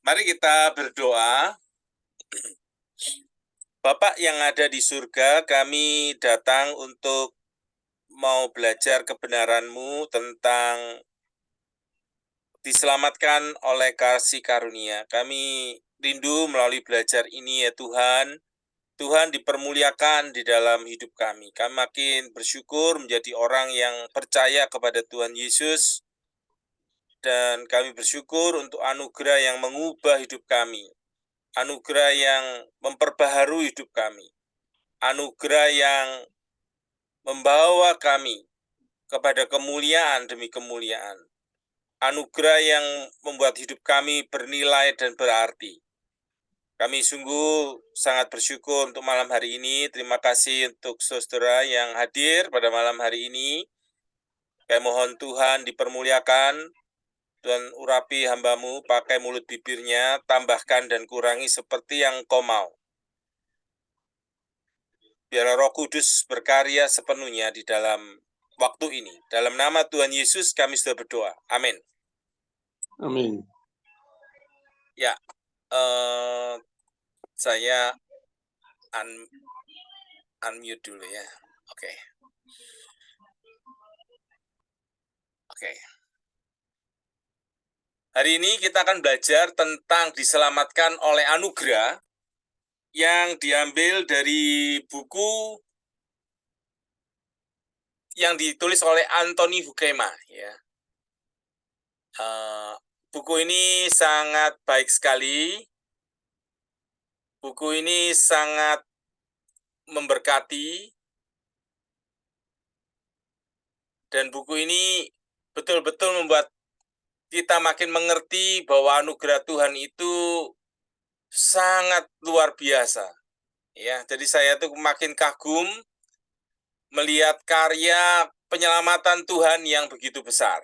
Mari kita berdoa. Bapak yang ada di surga, kami datang untuk mau belajar kebenaran-Mu tentang diselamatkan oleh kasih karunia. Kami rindu melalui belajar ini ya Tuhan. Tuhan dipermuliakan di dalam hidup kami. Kami makin bersyukur menjadi orang yang percaya kepada Tuhan Yesus, dan kami bersyukur untuk anugerah yang mengubah hidup kami, anugerah yang memperbaharui hidup kami, anugerah yang membawa kami kepada kemuliaan demi kemuliaan, anugerah yang membuat hidup kami bernilai dan berarti. Kami sungguh sangat bersyukur untuk malam hari ini. Terima kasih untuk saudara yang hadir pada malam hari ini. Kami mohon Tuhan dipermuliakan. Tuhan urapi hamba-Mu, pakai mulut bibirnya, tambahkan dan kurangi seperti yang Kau mau. Biarlah Roh Kudus berkarya sepenuhnya di dalam waktu ini. Dalam nama Tuhan Yesus kami sudah berdoa. Amin. Amin. Ya, saya unmute dulu ya. Oke. Hari ini kita akan belajar tentang diselamatkan oleh anugerah yang diambil dari buku yang ditulis oleh Anthony Huckema. Ya. Buku ini sangat baik sekali. Buku ini sangat memberkati. Dan buku ini betul-betul membuat kita makin mengerti bahwa anugerah Tuhan itu sangat luar biasa. Ya, jadi saya tuh makin kagum melihat karya penyelamatan Tuhan yang begitu besar.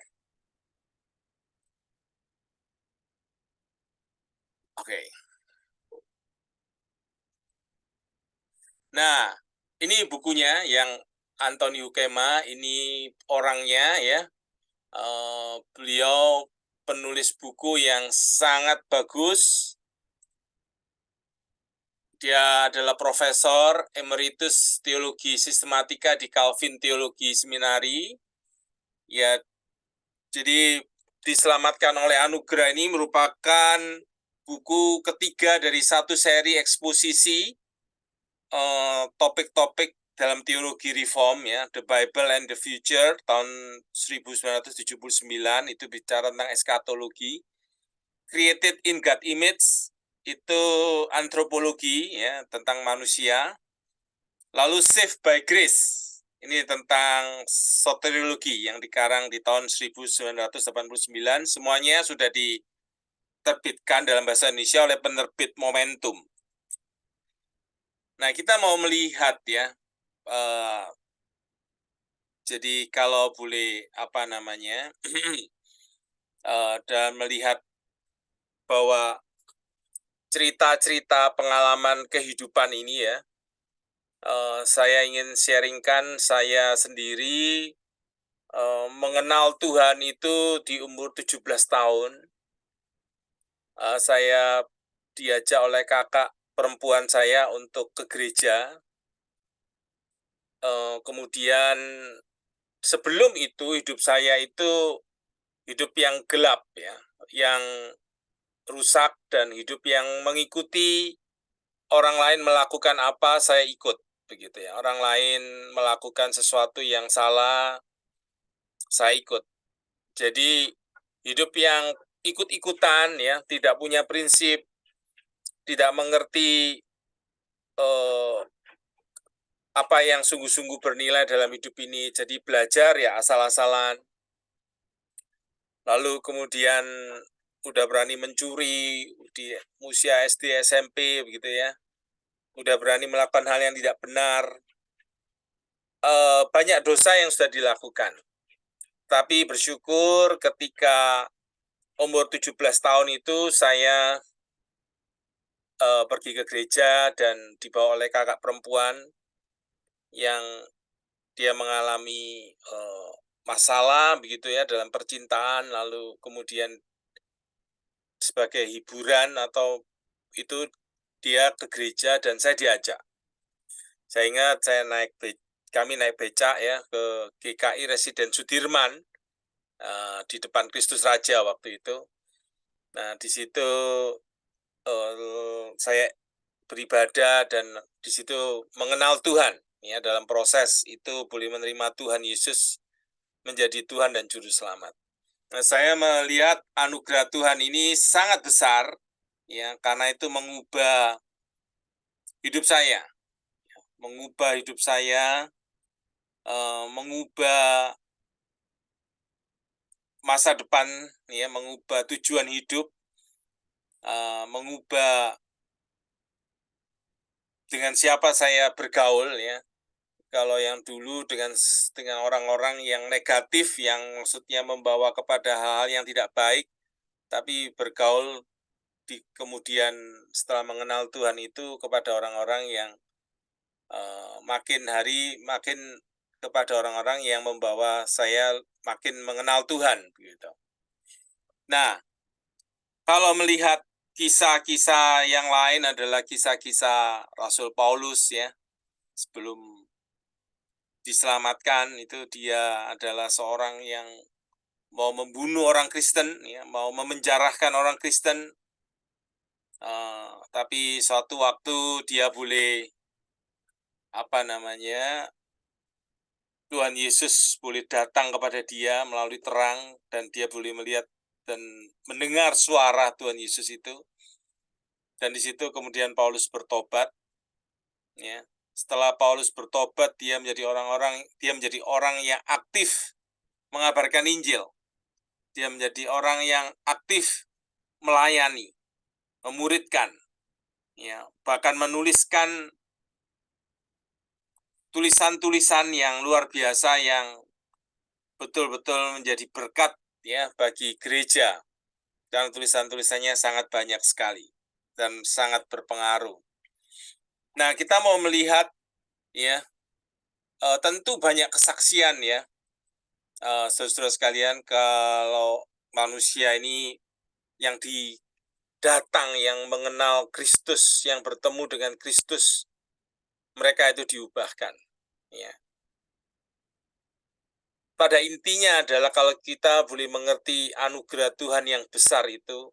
Oke. Nah, ini bukunya yang Anthony Huckema, ini orangnya ya. Beliau penulis buku yang sangat bagus. Dia adalah profesor emeritus teologi sistematika di Calvin Theology Seminary. Ya, jadi diselamatkan oleh anugerah ini merupakan buku ketiga dari satu seri eksposisi topik-topik dalam teologi reform ya, The Bible and the Future tahun 1979, itu bicara tentang eskatologi. Created in God Image itu antropologi ya, tentang manusia. Lalu Saved by Grace, ini tentang soteriologi yang dikarang di tahun 1989. Semuanya sudah diterbitkan dalam bahasa Indonesia oleh penerbit Momentum. Nah, kita mau melihat ya, jadi kalau boleh dan melihat bahwa cerita-cerita pengalaman kehidupan ini ya, saya ingin sharingkan saya sendiri mengenal Tuhan itu di umur 17 tahun. Saya diajak oleh kakak perempuan saya untuk ke gereja. Kemudian sebelum itu hidup saya itu hidup yang gelap ya, yang rusak dan hidup yang mengikuti orang lain melakukan apa saya ikut begitu ya. Orang lain melakukan sesuatu yang salah, saya ikut. Jadi hidup yang ikut-ikutan ya, tidak punya prinsip, tidak mengerti apa yang sungguh-sungguh bernilai dalam hidup ini. Jadi belajar ya asal-asalan. Lalu kemudian udah berani mencuri di usia SD, SMP begitu ya. Udah berani melakukan hal yang tidak benar. Banyak dosa yang sudah dilakukan. Tapi bersyukur ketika umur 17 tahun itu saya pergi ke gereja dan dibawa oleh kakak perempuan yang dia mengalami masalah begitu ya dalam percintaan, lalu kemudian sebagai hiburan atau itu dia ke gereja dan saya diajak. Saya ingat kami naik becak ya ke GKI Residen Sudirman di depan Kristus Raja waktu itu. Nah, di situ saya beribadah dan di situ mengenal Tuhan. Ya, dalam proses itu boleh menerima Tuhan Yesus menjadi Tuhan dan Juru Selamat. Nah, saya melihat anugerah Tuhan ini sangat besar, ya, karena itu mengubah hidup saya, mengubah masa depan, ya, mengubah tujuan hidup, mengubah dengan siapa saya bergaul, ya. Kalau yang dulu dengan orang-orang yang negatif, yang maksudnya membawa kepada hal-hal yang tidak baik, tapi bergaul kemudian setelah mengenal Tuhan itu kepada orang-orang yang makin hari makin kepada orang-orang yang membawa saya makin mengenal Tuhan, gitu. Nah, kalau melihat kisah-kisah yang lain adalah kisah-kisah Rasul Paulus, ya, sebelum diselamatkan itu dia adalah seorang yang mau membunuh orang Kristen, ya, mau memenjarakan orang Kristen, tapi suatu waktu dia boleh Tuhan Yesus boleh datang kepada dia melalui terang dan dia boleh melihat dan mendengar suara Tuhan Yesus itu. Dan di situ kemudian Paulus bertobat, ya. Setelah Paulus bertobat, dia menjadi orang yang aktif mengabarkan Injil. Dia menjadi orang yang aktif melayani, memuridkan, ya, bahkan menuliskan tulisan-tulisan yang luar biasa yang betul-betul menjadi berkat, ya, bagi gereja. Dan tulisan-tulisannya sangat banyak sekali dan sangat berpengaruh. Nah, kita mau melihat, ya, tentu banyak kesaksian, ya, saudara-saudara sekalian, kalau manusia ini yang yang mengenal Kristus, yang bertemu dengan Kristus, mereka itu diubahkan, ya. Pada intinya adalah kalau kita boleh mengerti anugerah Tuhan yang besar itu,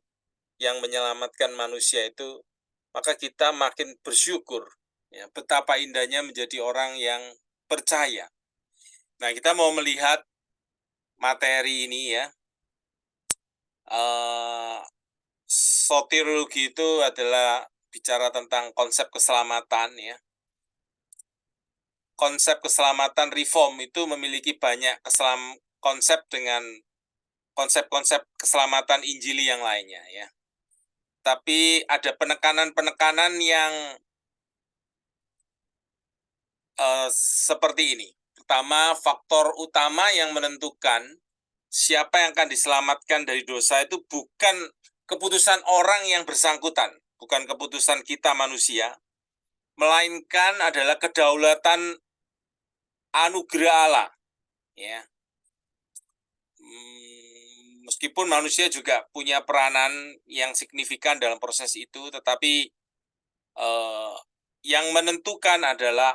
yang menyelamatkan manusia itu, maka kita makin bersyukur, ya, betapa indahnya menjadi orang yang percaya. Nah, kita mau melihat materi ini, ya. Soteriologi itu adalah bicara tentang konsep keselamatan, ya. Konsep keselamatan reform itu memiliki banyak konsep dengan konsep-konsep keselamatan Injili yang lainnya, ya. Tapi ada penekanan-penekanan yang seperti ini. Pertama, faktor utama yang menentukan siapa yang akan diselamatkan dari dosa itu bukan keputusan orang yang bersangkutan, bukan keputusan kita manusia, melainkan adalah kedaulatan anugerah Allah, ya. Meskipun manusia juga punya peranan yang signifikan dalam proses itu, tetapi yang menentukan adalah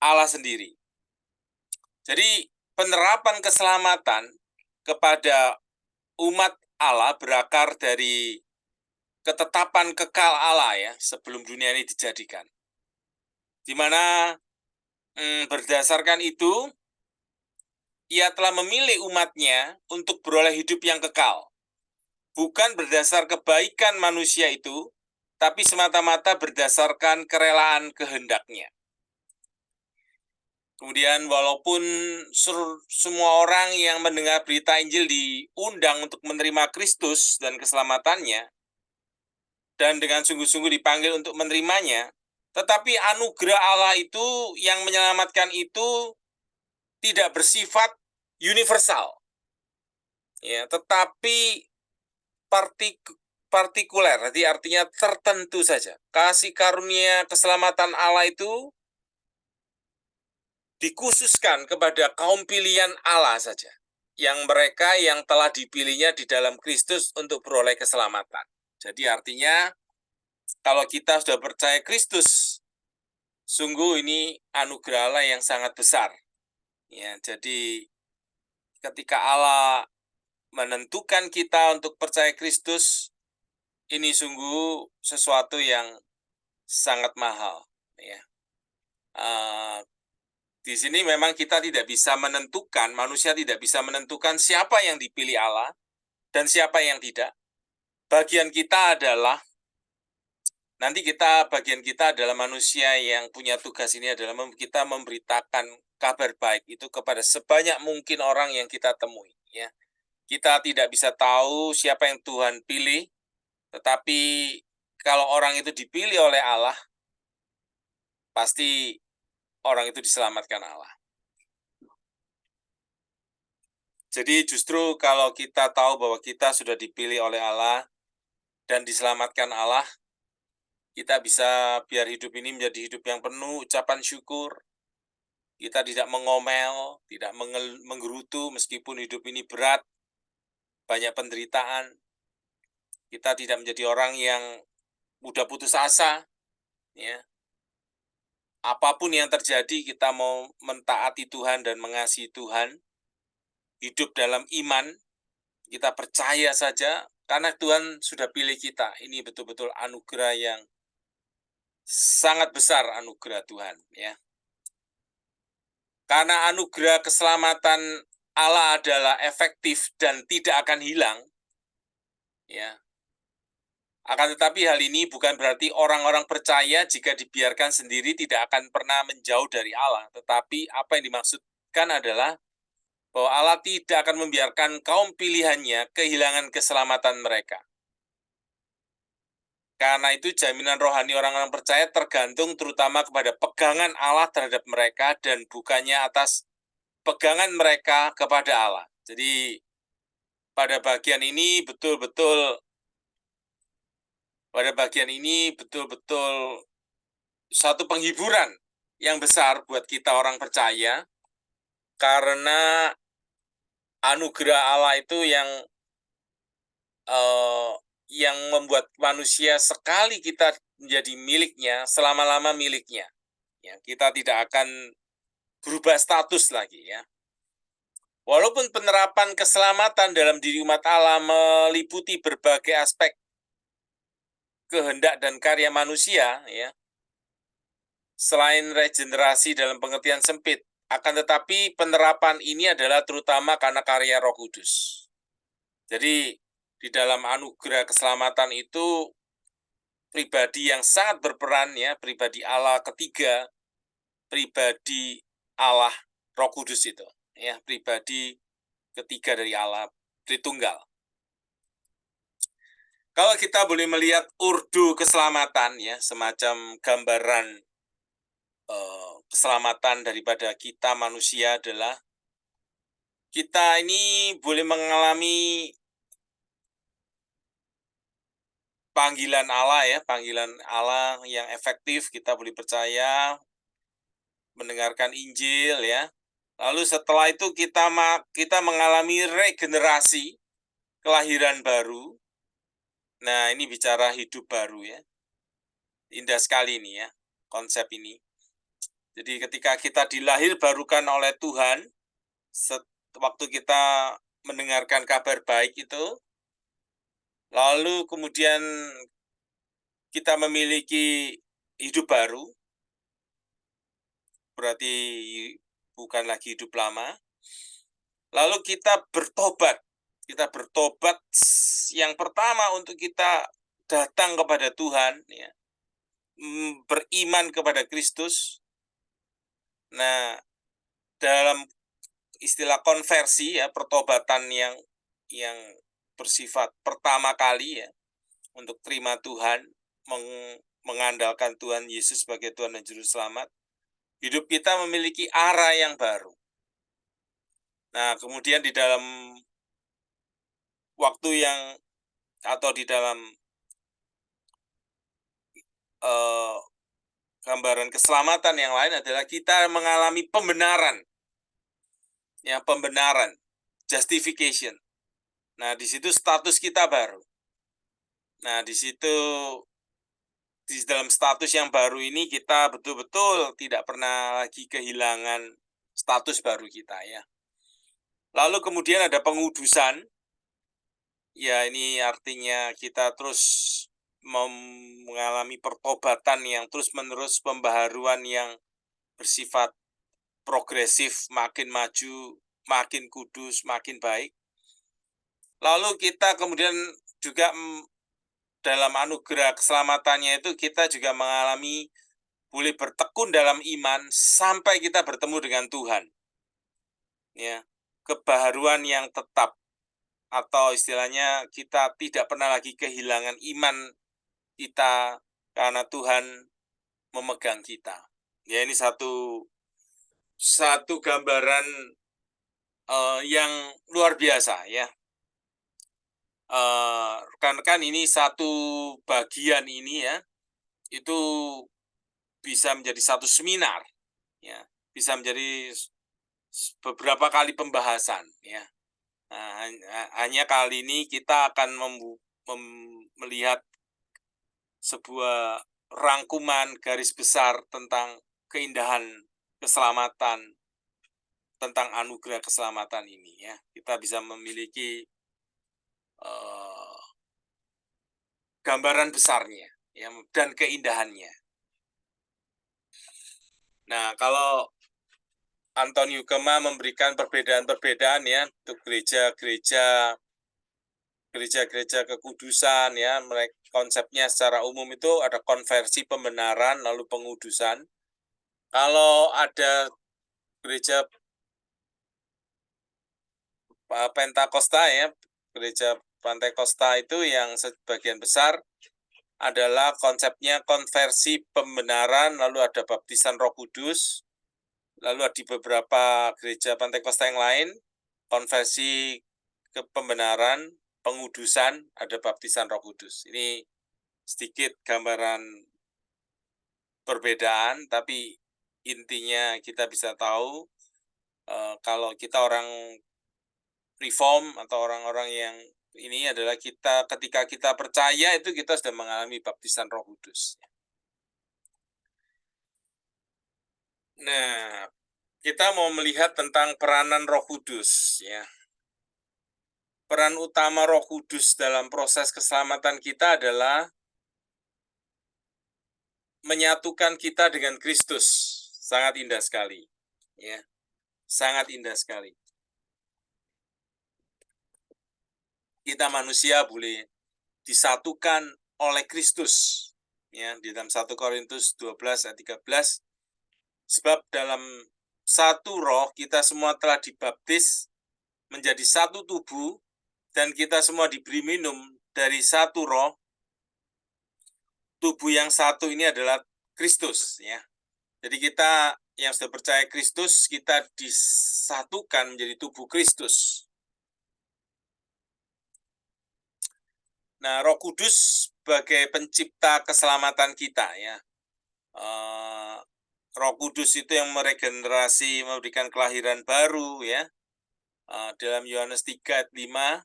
Allah sendiri. Jadi penerapan keselamatan kepada umat Allah berakar dari ketetapan kekal Allah, ya, sebelum dunia ini dijadikan. Di mana berdasarkan itu, ia telah memilih umatnya untuk beroleh hidup yang kekal. Bukan berdasar kebaikan manusia itu, tapi semata-mata berdasarkan kerelaan kehendaknya. Kemudian walaupun semua orang yang mendengar berita Injil diundang untuk menerima Kristus dan keselamatannya, dan dengan sungguh-sungguh dipanggil untuk menerimanya, tetapi anugerah Allah itu yang menyelamatkan itu tidak bersifat universal, ya, tetapi partikuler, artinya tertentu saja. Kasih karunia keselamatan Allah itu dikhususkan kepada kaum pilihan Allah saja. yang mereka yang telah dipilihnya di dalam Kristus untuk beroleh keselamatan. Jadi artinya kalau kita sudah percaya Kristus, sungguh ini anugerah Allah yang sangat besar. Ya, jadi ketika Allah menentukan kita untuk percaya Kristus, ini sungguh sesuatu yang sangat mahal. Ya. Di sini memang kita tidak bisa menentukan, manusia tidak bisa menentukan siapa yang dipilih Allah dan siapa yang tidak. Bagian kita adalah bagian kita adalah manusia yang punya tugas ini adalah kita memberitakan kabar baik itu kepada sebanyak mungkin orang yang kita temui. Ya, kita tidak bisa tahu siapa yang Tuhan pilih, tetapi kalau orang itu dipilih oleh Allah, pasti orang itu diselamatkan Allah. Jadi justru kalau kita tahu bahwa kita sudah dipilih oleh Allah dan diselamatkan Allah, kita bisa biar hidup ini menjadi hidup yang penuh ucapan syukur. Kita tidak mengomel, tidak menggerutu meskipun hidup ini berat, banyak penderitaan. Kita tidak menjadi orang yang mudah putus asa, ya. Apapun yang terjadi, kita mau mentaati Tuhan dan mengasihi Tuhan, hidup dalam iman, kita percaya saja, karena Tuhan sudah pilih kita. Ini betul-betul anugerah yang sangat besar, anugerah Tuhan, ya. Karena anugerah keselamatan Allah adalah efektif dan tidak akan hilang, ya. Akan tetapi hal ini bukan berarti orang-orang percaya jika dibiarkan sendiri tidak akan pernah menjauh dari Allah. Tetapi apa yang dimaksudkan adalah bahwa Allah tidak akan membiarkan kaum pilihannya kehilangan keselamatan mereka. Karena itu jaminan rohani orang-orang percaya tergantung terutama kepada pegangan Allah terhadap mereka dan bukannya atas pegangan mereka kepada Allah. Jadi pada bagian ini betul-betul satu penghiburan yang besar buat kita orang percaya, karena anugerah Allah itu yang membuat manusia sekali kita menjadi miliknya, selama-lama miliknya. Ya, kita tidak akan berubah status lagi, ya. Walaupun penerapan keselamatan dalam diri umat Allah meliputi berbagai aspek kehendak dan karya manusia, ya, selain regenerasi dalam pengertian sempit, akan tetapi penerapan ini adalah terutama karena karya Roh Kudus. Jadi di dalam anugerah keselamatan itu pribadi yang sangat berperan, ya, pribadi Allah ketiga, pribadi Allah Roh Kudus itu, ya, pribadi ketiga dari Allah Tritunggal. Kalau kita boleh melihat urdu keselamatan, ya, semacam gambaran keselamatan daripada kita manusia adalah kita ini boleh mengalami panggilan Allah, ya, panggilan Allah yang efektif, kita boleh percaya, mendengarkan Injil, ya. Lalu setelah itu kita mengalami regenerasi, kelahiran baru. Nah, ini bicara hidup baru, ya. Indah sekali ini, ya, konsep ini. Jadi ketika kita dilahirbarukan oleh Tuhan, waktu kita mendengarkan kabar baik itu, lalu kemudian kita memiliki hidup baru, berarti bukan lagi hidup lama. Lalu kita bertobat. Kita bertobat yang pertama untuk kita datang kepada Tuhan, ya, beriman kepada Kristus. Nah, dalam istilah konversi, ya, pertobatan yang bersifat pertama kali, ya, untuk terima Tuhan, mengandalkan Tuhan Yesus sebagai Tuhan dan Juru Selamat, hidup kita memiliki arah yang baru. Nah, kemudian di dalam waktu atau di dalam gambaran keselamatan yang lain adalah kita mengalami pembenaran. Ya, pembenaran. justification. Nah, di situ status kita baru. Nah, di situ di dalam status yang baru ini kita betul-betul tidak pernah lagi kehilangan status baru kita ya. Lalu kemudian ada pengudusan. Ya, ini artinya kita terus mengalami pertobatan yang terus-menerus, pembaharuan yang bersifat progresif, makin maju, makin kudus, makin baik. Lalu kita kemudian juga dalam anugerah keselamatannya itu kita juga mengalami boleh bertekun dalam iman sampai kita bertemu dengan Tuhan. Ya, kebaharuan yang tetap atau istilahnya kita tidak pernah lagi kehilangan iman kita karena Tuhan memegang kita. Ya, ini satu gambaran yang luar biasa ya. Rekan-rekan, ini satu bagian ini ya, itu bisa menjadi satu seminar, ya, bisa menjadi beberapa kali pembahasan, ya. Nah, hanya kali ini kita akan melihat sebuah rangkuman garis besar tentang keindahan keselamatan, tentang anugerah keselamatan ini, ya. Kita bisa memiliki gambaran besarnya, ya, dan keindahannya. Nah, kalau Antonio Gema memberikan perbedaan-perbedaan ya untuk gereja-gereja kekudusan ya, mereka konsepnya secara umum itu ada konversi, pembenaran, lalu pengudusan. Kalau ada gereja Pentakosta ya, gereja Pentakosta itu yang sebagian besar adalah konsepnya konversi, pembenaran, lalu ada baptisan Roh Kudus. Lalu di beberapa gereja Pentakosta yang lain, konversi ke pembenaran, pengudusan, ada baptisan Roh Kudus. Ini sedikit gambaran perbedaan, tapi intinya kita bisa tahu kalau kita orang reform atau orang-orang yang ini adalah kita ketika kita percaya itu kita sudah mengalami baptisan Roh Kudus. Nah, kita mau melihat tentang peranan Roh Kudus ya. Peran utama Roh Kudus dalam proses keselamatan kita adalah menyatukan kita dengan Kristus. Sangat indah sekali. Ya, sangat indah sekali. Kita manusia boleh disatukan oleh Kristus. Ya, di dalam 1 Korintus 12 ayat 13, sebab dalam satu roh kita semua telah dibaptis menjadi satu tubuh, dan kita semua diberi minum dari satu roh. Tubuh yang satu ini adalah Kristus, ya. Jadi kita yang sudah percaya Kristus, kita disatukan menjadi tubuh Kristus. Nah, Roh Kudus sebagai pencipta keselamatan kita, ya. Roh Kudus itu yang meregenerasi, memberikan kelahiran baru, ya. Dalam Yohanes 3 ayat 5,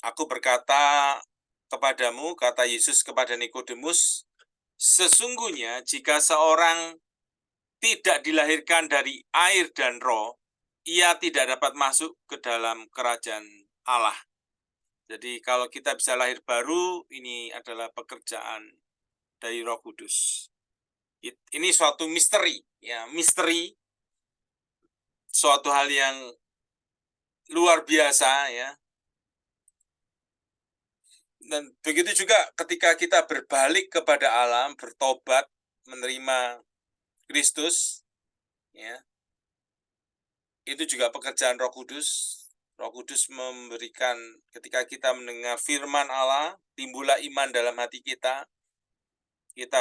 aku berkata kepadamu, kata Yesus kepada Nikodemus, sesungguhnya jika seorang tidak dilahirkan dari air dan roh, ia tidak dapat masuk ke dalam kerajaan Allah. Jadi kalau kita bisa lahir baru, ini adalah pekerjaan dari Roh Kudus. Ini suatu misteri, ya, misteri, suatu hal yang luar biasa, ya. Dan begitu juga ketika kita berbalik kepada Allah, bertobat, menerima Kristus, ya, itu juga pekerjaan Roh Kudus. Roh Kudus memberikan, ketika kita mendengar firman Allah, timbullah iman dalam hati kita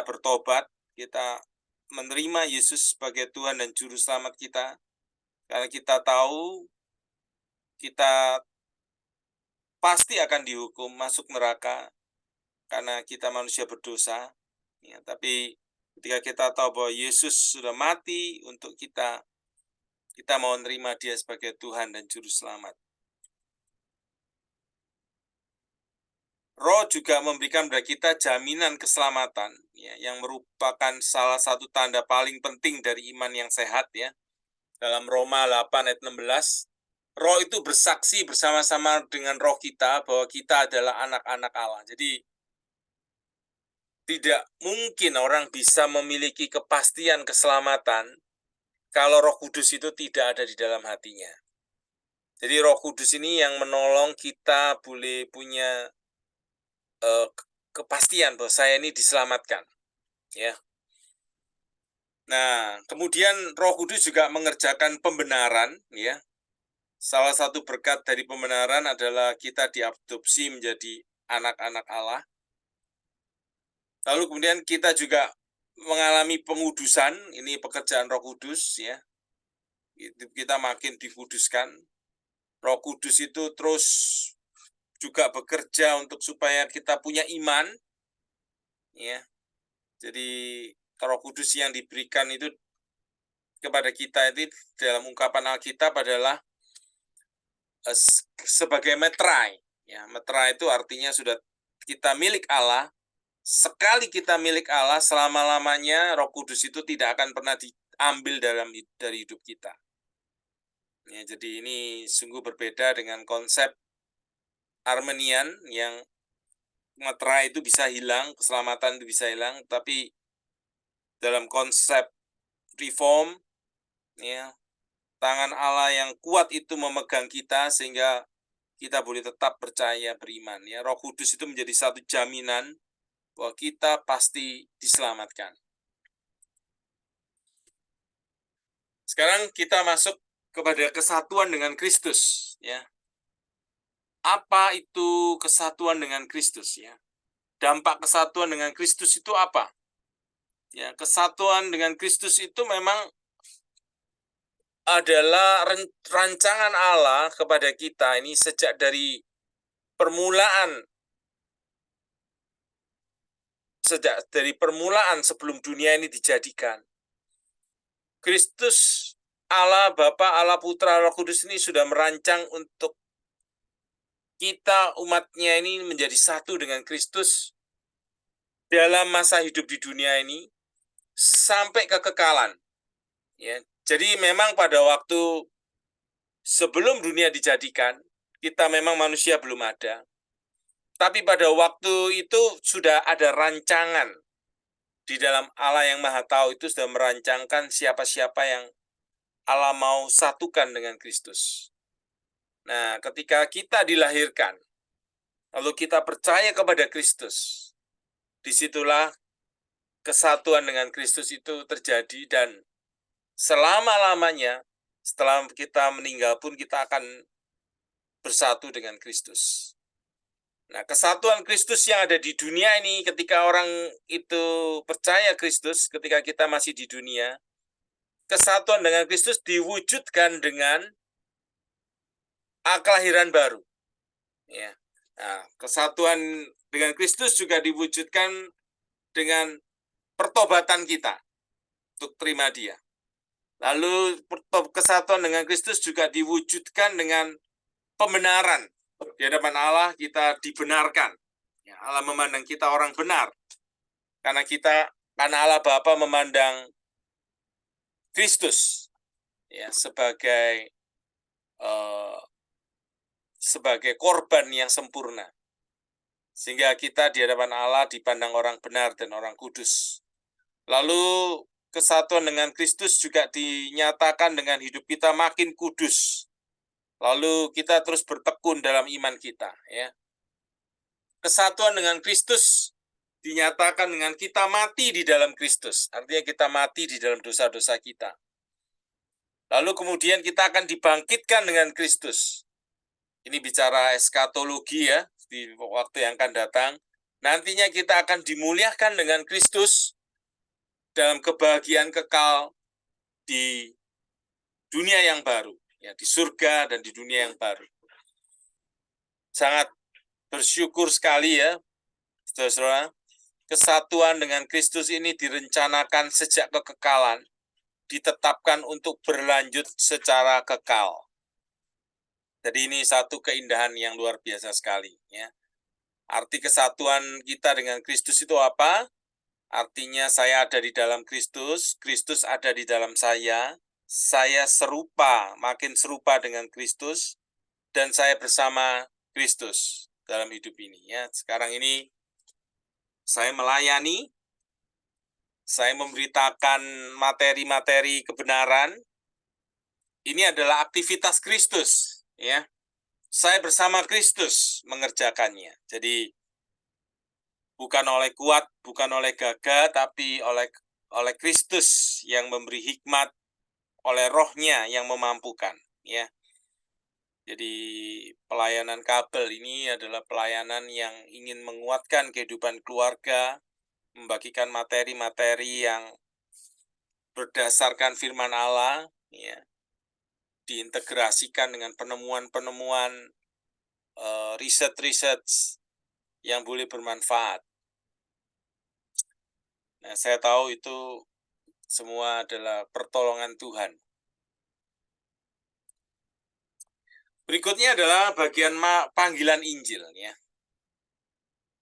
bertobat, kita menerima Yesus sebagai Tuhan dan Juru Selamat kita, karena kita tahu kita pasti akan dihukum masuk neraka, karena kita manusia berdosa, ya, tapi ketika kita tahu bahwa Yesus sudah mati untuk kita, Kita mau menerima Dia sebagai Tuhan dan Juru Selamat. Roh juga memberikan kepada kita jaminan keselamatan, ya, yang merupakan salah satu tanda paling penting dari iman yang sehat, ya. Dalam Roma 8 ayat 16, Roh itu bersaksi bersama-sama dengan roh kita bahwa kita adalah anak-anak Allah. Jadi tidak mungkin orang bisa memiliki kepastian keselamatan kalau Roh Kudus itu tidak ada di dalam hatinya. Jadi Roh Kudus ini yang menolong kita boleh punya kepastian bahwa saya ini diselamatkan, ya. Nah, kemudian Roh Kudus juga mengerjakan pembenaran, ya. Salah satu berkat dari pembenaran adalah kita diadopsi menjadi anak-anak Allah. Lalu kemudian kita juga mengalami pengudusan, ini pekerjaan Roh Kudus, ya. Kita makin dikuduskan. Roh Kudus itu terus juga bekerja untuk supaya kita punya iman, ya. Jadi Roh Kudus yang diberikan itu kepada kita itu dalam ungkapan Alkitab adalah sebagai metrai. Ya, metrai itu artinya sudah kita milik Allah. Sekali kita milik Allah, selama-lamanya Roh Kudus itu tidak akan pernah diambil dari hidup kita. Ya, jadi ini sungguh berbeda dengan konsep Armenian yang metrai itu bisa hilang, keselamatan itu bisa hilang, tapi dalam konsep reform, ya, tangan Allah yang kuat itu memegang kita sehingga kita boleh tetap percaya beriman. Ya, Roh Kudus itu menjadi satu jaminan bahwa kita pasti diselamatkan. Sekarang kita masuk kepada kesatuan dengan Kristus, ya. Apa itu kesatuan dengan Kristus, ya? Dampak kesatuan dengan Kristus itu apa? Ya, kesatuan dengan Kristus itu memang adalah rancangan Allah kepada kita ini sejak dari permulaan sebelum dunia ini dijadikan. Kristus, Allah Bapa, Allah Putra, Roh Kudus ini sudah merancang untuk kita umatnya ini menjadi satu dengan Kristus dalam masa hidup di dunia ini sampai kekekalan. Ya, jadi memang pada waktu sebelum dunia dijadikan, kita memang manusia belum ada. Tapi pada waktu itu sudah ada rancangan di dalam Allah yang Maha Tahu itu sudah merancangkan siapa-siapa yang Allah mau satukan dengan Kristus. Nah, ketika kita dilahirkan, lalu kita percaya kepada Kristus, disitulah kesatuan dengan Kristus itu terjadi dan selama-lamanya setelah kita meninggal pun kita akan bersatu dengan Kristus. Nah, kesatuan Kristus yang ada di dunia ini ketika orang itu percaya Kristus, ketika kita masih di dunia, kesatuan dengan Kristus diwujudkan dengan kelahiran baru. Ya. Nah, kesatuan dengan Kristus juga diwujudkan dengan pertobatan kita untuk terima Dia. Lalu kesatuan dengan Kristus juga diwujudkan dengan pembenaran. Di hadapan Allah kita dibenarkan. Ya, Allah memandang kita orang benar. Karena Allah Bapa memandang Kristus, ya, sebagai korban yang sempurna. Sehingga kita di hadapan Allah dipandang orang benar dan orang kudus. Lalu kesatuan dengan Kristus juga dinyatakan dengan hidup kita makin kudus. Lalu kita terus bertekun dalam iman kita, ya. Kesatuan dengan Kristus dinyatakan dengan kita mati di dalam Kristus. Artinya kita mati di dalam dosa-dosa kita. Lalu kemudian kita akan dibangkitkan dengan Kristus. Ini bicara eskatologi, ya, di waktu yang akan datang. Nantinya kita akan dimuliakan dengan Kristus dalam kebahagiaan kekal di dunia yang baru, ya, di surga dan di dunia yang baru. Sangat bersyukur sekali, ya, saudara-saudara, kesatuan dengan Kristus ini direncanakan sejak kekekalan, ditetapkan untuk berlanjut secara kekal. Jadi ini satu keindahan yang luar biasa sekali, ya. Arti kesatuan kita dengan Kristus itu apa? Artinya saya ada di dalam Kristus, Kristus ada di dalam saya serupa, makin serupa dengan Kristus, dan saya bersama Kristus dalam hidup ini, ya. Sekarang ini saya melayani, saya memberitakan materi-materi kebenaran. Ini adalah aktivitas Kristus, ya. Saya bersama Kristus mengerjakannya. Jadi bukan oleh kuat, bukan oleh gagah, tapi oleh Kristus yang memberi hikmat, oleh Roh-Nya yang memampukan, ya. Jadi pelayanan kabel ini adalah pelayanan yang ingin menguatkan kehidupan keluarga, membagikan materi-materi yang berdasarkan firman Allah, ya, diintegrasikan dengan penemuan-penemuan riset-riset yang boleh bermanfaat. Nah, saya tahu itu semua adalah pertolongan Tuhan. Berikutnya adalah bagian panggilan Injil, ya.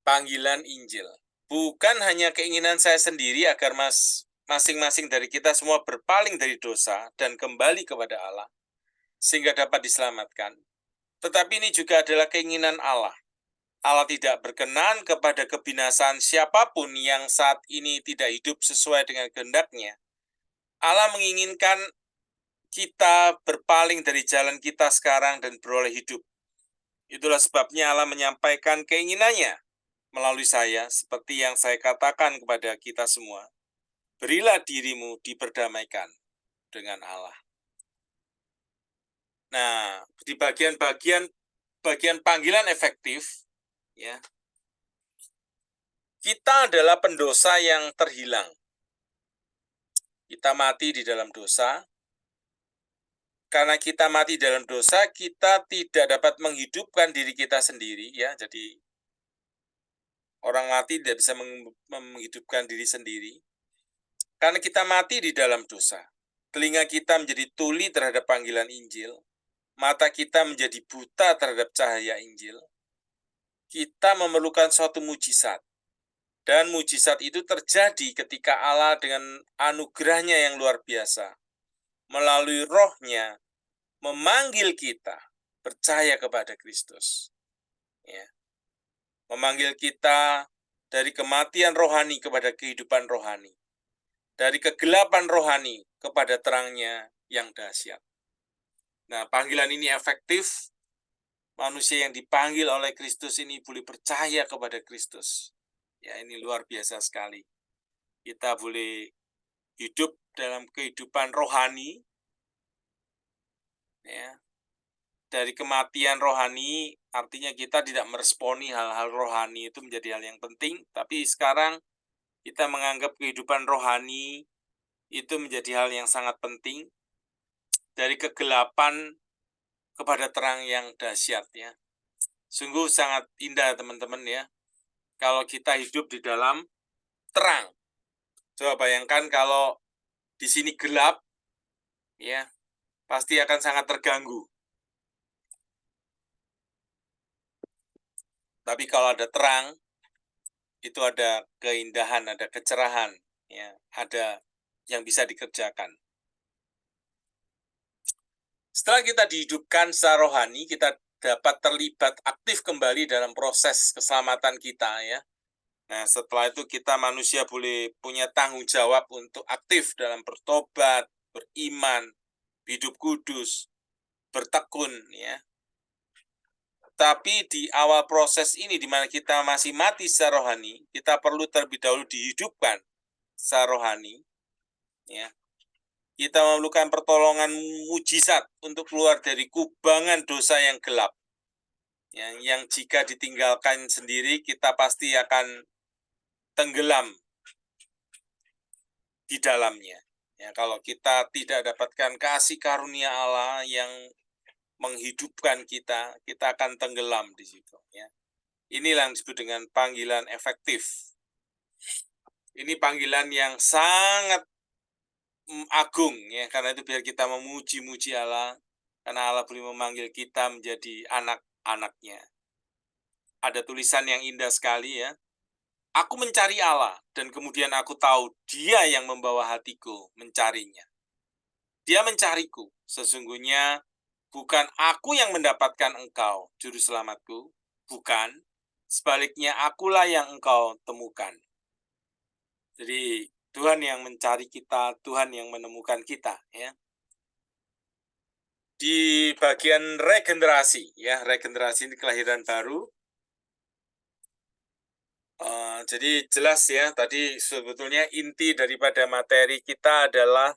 Panggilan Injil. Bukan hanya keinginan saya sendiri agar masing-masing dari kita semua berpaling dari dosa dan kembali kepada Allah, sehingga dapat diselamatkan. Tetapi ini juga adalah keinginan Allah. Allah tidak berkenan kepada kebinasaan siapapun yang saat ini tidak hidup sesuai dengan kehendak-Nya. Allah menginginkan kita berpaling dari jalan kita sekarang dan beroleh hidup. Itulah sebabnya Allah menyampaikan keinginannya melalui saya, seperti yang saya katakan kepada kita semua. Berilah dirimu diperdamaikan dengan Allah. Nah, di bagian panggilan efektif, ya, kita adalah pendosa yang terhilang. Kita mati di dalam dosa. Karena kita mati dalam dosa, kita tidak dapat menghidupkan diri kita sendiri, ya. Jadi orang mati tidak bisa menghidupkan diri sendiri. Karena kita mati di dalam dosa. Telinga kita menjadi tuli terhadap panggilan Injil. Mata kita menjadi buta terhadap cahaya Injil. Kita memerlukan suatu mujizat. Dan mujizat itu terjadi ketika Allah dengan anugerah-Nya yang luar biasa, melalui Roh-Nya, memanggil kita percaya kepada Kristus. Ya. Memanggil kita dari kematian rohani kepada kehidupan rohani. Dari kegelapan rohani kepada terangnya yang dahsyat. Nah, panggilan ini efektif. Manusia yang dipanggil oleh Kristus ini boleh percaya kepada Kristus. Ya, ini luar biasa sekali. Kita boleh hidup dalam kehidupan rohani, ya. Dari kematian rohani, artinya kita tidak meresponi hal-hal rohani itu menjadi hal yang penting, tapi sekarang kita menganggap kehidupan rohani itu menjadi hal yang sangat penting. Dari kegelapan kepada terang yang dahsyat, ya. Sungguh sangat indah, teman-teman, ya. Kalau kita hidup di dalam terang. Coba bayangkan kalau di sini gelap, ya, pasti akan sangat terganggu. Tapi kalau ada terang, itu ada keindahan, ada kecerahan, ya, ada yang bisa dikerjakan. Setelah kita dihidupkan secara rohani, kita dapat terlibat aktif kembali dalam proses keselamatan kita, ya. Nah, setelah itu kita manusia boleh punya tanggung jawab untuk aktif dalam bertobat, beriman, hidup kudus, bertekun, ya. Tapi di awal proses ini, di mana kita masih mati secara rohani, kita perlu terlebih dahulu dihidupkan secara rohani, ya. Kita memerlukan pertolongan mujizat untuk keluar dari kubangan dosa yang gelap, yang jika ditinggalkan sendiri, kita pasti akan tenggelam di dalamnya. Ya, kalau kita tidak dapatkan kasih karunia Allah yang menghidupkan kita, kita akan tenggelam di situ. Ya. Inilah yang disebut dengan panggilan efektif. Ini panggilan yang sangat agung ya, karena itu biar kita memuji-muji Allah, karena Allah boleh memanggil kita menjadi anak-anaknya. Ada tulisan yang indah sekali ya, aku mencari Allah dan kemudian aku tahu Dia yang membawa hatiku mencarinya. Dia mencariku, sesungguhnya bukan aku yang mendapatkan engkau, juru selamatku, bukan, sebaliknya akulah yang engkau temukan. Jadi Tuhan yang mencari kita, Tuhan yang menemukan kita ya. Di bagian regenerasi ya, regenerasi ini kelahiran baru. Jadi jelas ya, tadi sebetulnya inti daripada materi kita adalah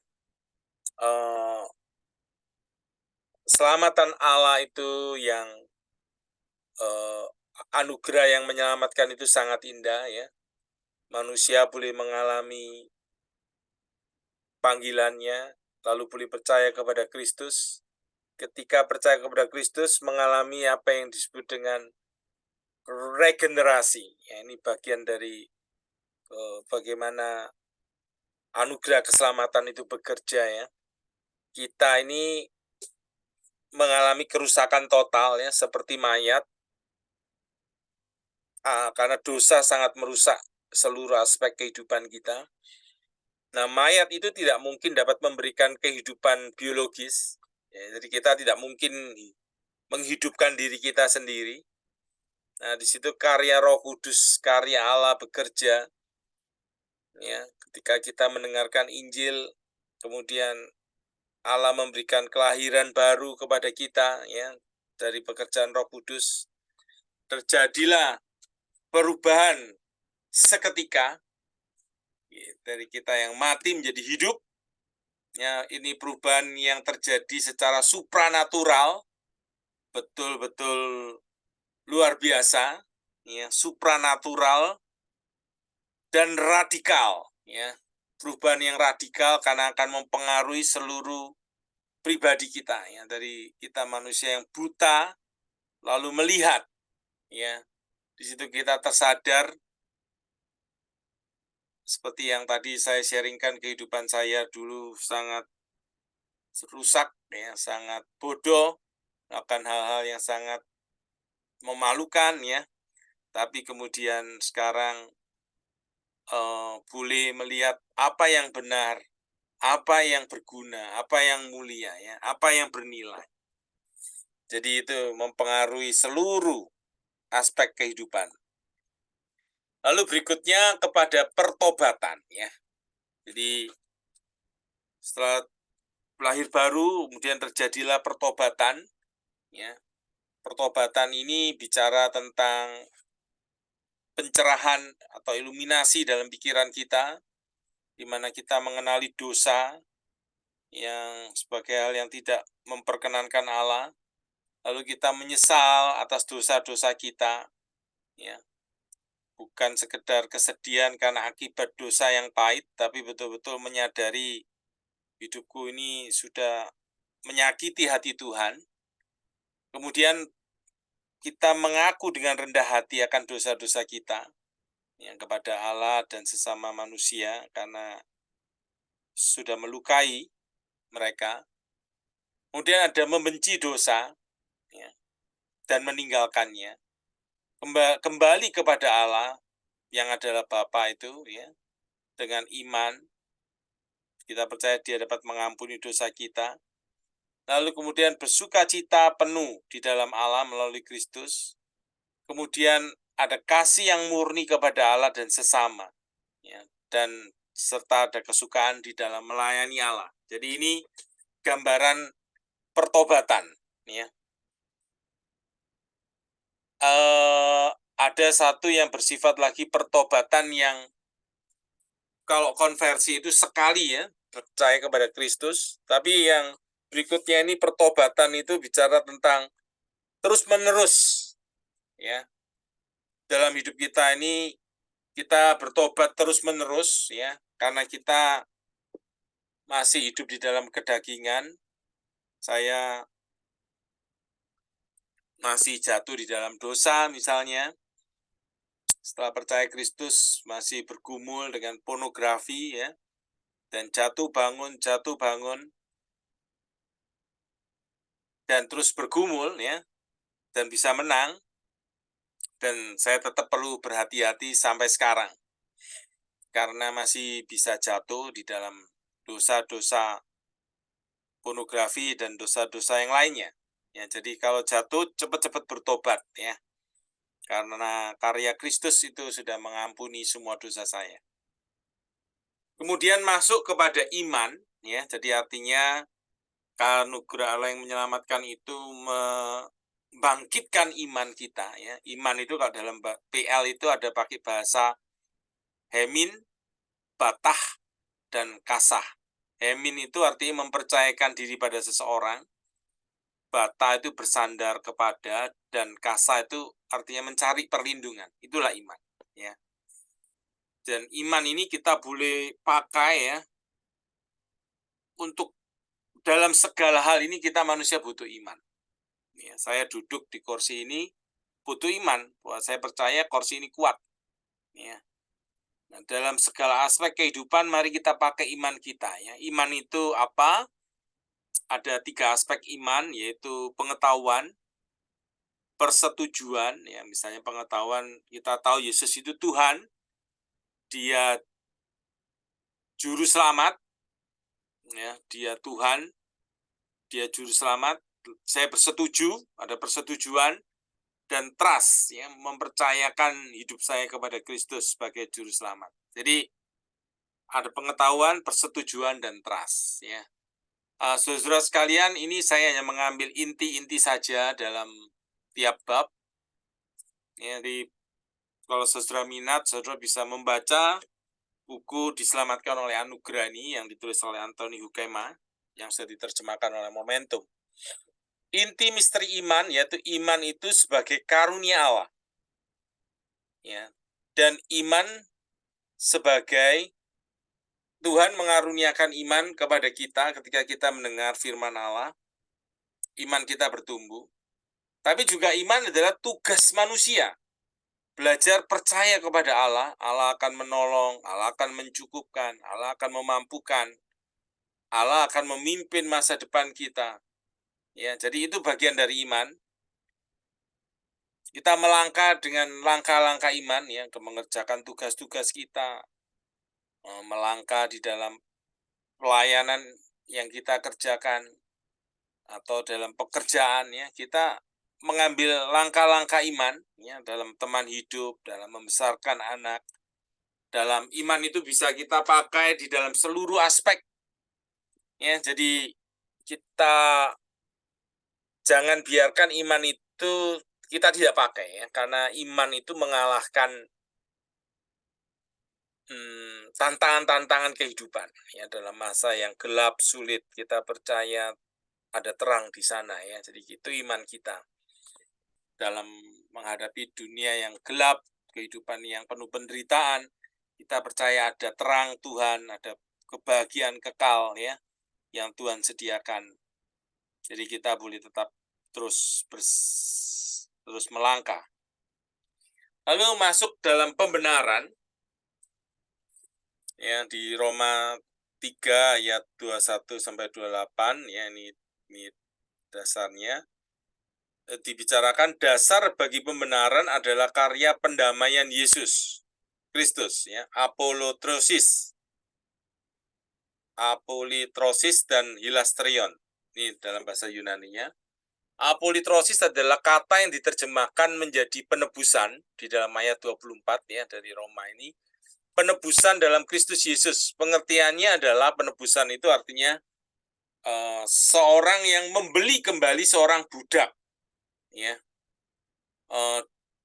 keselamatan Allah itu yang anugerah yang menyelamatkan itu sangat indah ya. Manusia boleh mengalami panggilannya, lalu boleh percaya kepada Kristus. Ketika percaya kepada Kristus, mengalami apa yang disebut dengan regenerasi. Ya, ini bagian dari bagaimana anugerah keselamatan itu bekerja ya. Kita ini mengalami kerusakan total ya, seperti mayat, karena dosa sangat merusak seluruh aspek kehidupan kita. Nah, mayat itu tidak mungkin dapat memberikan kehidupan biologis. Ya, jadi kita tidak mungkin menghidupkan diri kita sendiri. Nah, di situ karya Roh Kudus, karya Allah bekerja. Ya, ketika kita mendengarkan Injil, kemudian Allah memberikan kelahiran baru kepada kita, ya, dari pekerjaan Roh Kudus. Terjadilah perubahan seketika ya, dari kita yang mati menjadi hidup. Ya, ini perubahan yang terjadi secara supranatural, betul-betul luar biasa, ya, supranatural dan radikal, ya. Perubahan yang radikal karena akan mempengaruhi seluruh pribadi kita, ya, dari kita manusia yang buta lalu melihat, ya. Di situ kita tersadar seperti yang tadi saya sharingkan, kehidupan saya dulu sangat rusak, ya, sangat bodoh, melakukan hal-hal yang sangat memalukan, ya. Tapi kemudian sekarang boleh melihat apa yang benar, apa yang berguna, apa yang mulia, ya, apa yang bernilai. Jadi itu mempengaruhi seluruh aspek kehidupan. Lalu berikutnya kepada pertobatan, ya. Jadi setelah lahir baru, kemudian terjadilah pertobatan, ya. Pertobatan ini bicara tentang pencerahan atau iluminasi dalam pikiran kita, di mana kita mengenali dosa yang sebagai hal yang tidak memperkenankan Allah, lalu kita menyesal atas dosa-dosa kita, ya. Bukan sekedar kesedihan karena akibat dosa yang pahit, tapi betul-betul menyadari hidupku ini sudah menyakiti hati Tuhan. Kemudian kita mengaku dengan rendah hati akan dosa-dosa kita yang kepada Allah dan sesama manusia karena sudah melukai mereka. Kemudian ada membenci dosa, ya, dan meninggalkannya. Kembali kepada Allah yang adalah Bapa itu, ya, dengan iman. Kita percaya Dia dapat mengampuni dosa kita. Lalu kemudian bersukacita penuh di dalam Allah melalui Kristus. Kemudian ada kasih yang murni kepada Allah dan sesama, ya, dan serta ada kesukaan di dalam melayani Allah. Jadi ini gambaran pertobatan, ya. Ada satu yang bersifat lagi pertobatan yang kalau konversi itu sekali, ya, percaya kepada Kristus, tapi yang berikutnya ini pertobatan itu bicara tentang terus-menerus, ya. Dalam hidup kita ini kita bertobat terus-menerus, ya, karena kita masih hidup di dalam kedagingan. Saya masih jatuh di dalam dosa misalnya. Setelah percaya Kristus masih bergumul dengan pornografi, ya. dan jatuh bangun, dan terus bergumul ya, dan bisa menang, dan saya tetap perlu berhati-hati sampai sekarang, karena masih bisa jatuh di dalam dosa-dosa pornografi dan dosa-dosa yang lainnya. Ya, jadi kalau jatuh cepat-cepat bertobat ya, karena karya Kristus itu sudah mengampuni semua dosa saya. Kemudian masuk kepada iman, ya, jadi artinya anugerah Allah yang menyelamatkan itu membangkitkan iman kita. Ya. Iman itu kalau dalam PL itu ada pakai bahasa hemin, batah, dan kasah. Hemin itu artinya mempercayakan diri pada seseorang, bata itu bersandar kepada, dan kasa itu artinya mencari perlindungan. Itulah iman. Ya. Dan iman ini kita boleh pakai ya untuk dalam segala hal ini kita manusia butuh iman. Ya, saya duduk di kursi ini butuh iman bahwa saya percaya kursi ini kuat. Ya. Nah, dalam segala aspek kehidupan mari kita pakai iman kita. Ya. Iman itu apa? Ada 3 aspek iman, yaitu pengetahuan, persetujuan, ya misalnya pengetahuan kita tahu Yesus itu Tuhan, Dia juru selamat, ya, Dia Tuhan, Dia juru selamat. Saya bersetuju, ada persetujuan, dan trust, ya, mempercayakan hidup saya kepada Kristus sebagai juru selamat. Jadi ada pengetahuan, persetujuan, dan trust. Ya. Saudara sekalian, ini saya hanya mengambil inti-inti saja dalam tiap bab. Ya, kalau saudara minat, saudara bisa membaca buku Diselamatkan oleh Anugerah ini yang ditulis oleh Anthony Huckema, yang sudah diterjemahkan oleh Momentum. Inti misteri iman, yaitu iman itu sebagai karunia Allah. Ya. Dan iman sebagai Tuhan mengaruniakan iman kepada kita ketika kita mendengar firman Allah, iman kita bertumbuh. Tapi juga iman adalah tugas manusia. Belajar percaya kepada Allah, Allah akan menolong, Allah akan mencukupkan, Allah akan memampukan, Allah akan memimpin masa depan kita. Ya, jadi itu bagian dari iman. Kita melangkah dengan langkah-langkah iman ya, mengerjakan tugas-tugas kita, melangkah di dalam pelayanan yang kita kerjakan, atau dalam pekerjaan ya, kita mengambil langkah-langkah iman ya, dalam teman hidup, dalam membesarkan anak. Dalam iman itu bisa kita pakai di dalam seluruh aspek. Ya, jadi kita jangan biarkan iman itu kita tidak pakai ya, karena iman itu mengalahkan tantangan-tantangan kehidupan ya, dalam masa yang gelap, sulit, kita percaya ada terang di sana ya. Jadi itu iman kita dalam menghadapi dunia yang gelap, kehidupan yang penuh penderitaan. Kita percaya ada terang Tuhan, ada kebahagiaan kekal ya yang Tuhan sediakan. Jadi kita boleh tetap terus melangkah. Lalu masuk dalam pembenaran ya, di Roma 3 ayat 21 sampai 28 ya, ini dasarnya. Dibicarakan dasar bagi pembenaran adalah karya pendamaian Yesus Kristus ya, apolutrosis dan hilasterion. Ini dalam bahasa Yunani-nya. Apolitrosis adalah kata yang diterjemahkan menjadi penebusan di dalam ayat 24 ya dari Roma ini. Penebusan dalam Kristus Yesus. Pengertiannya adalah penebusan itu artinya seorang yang membeli kembali seorang budak ya.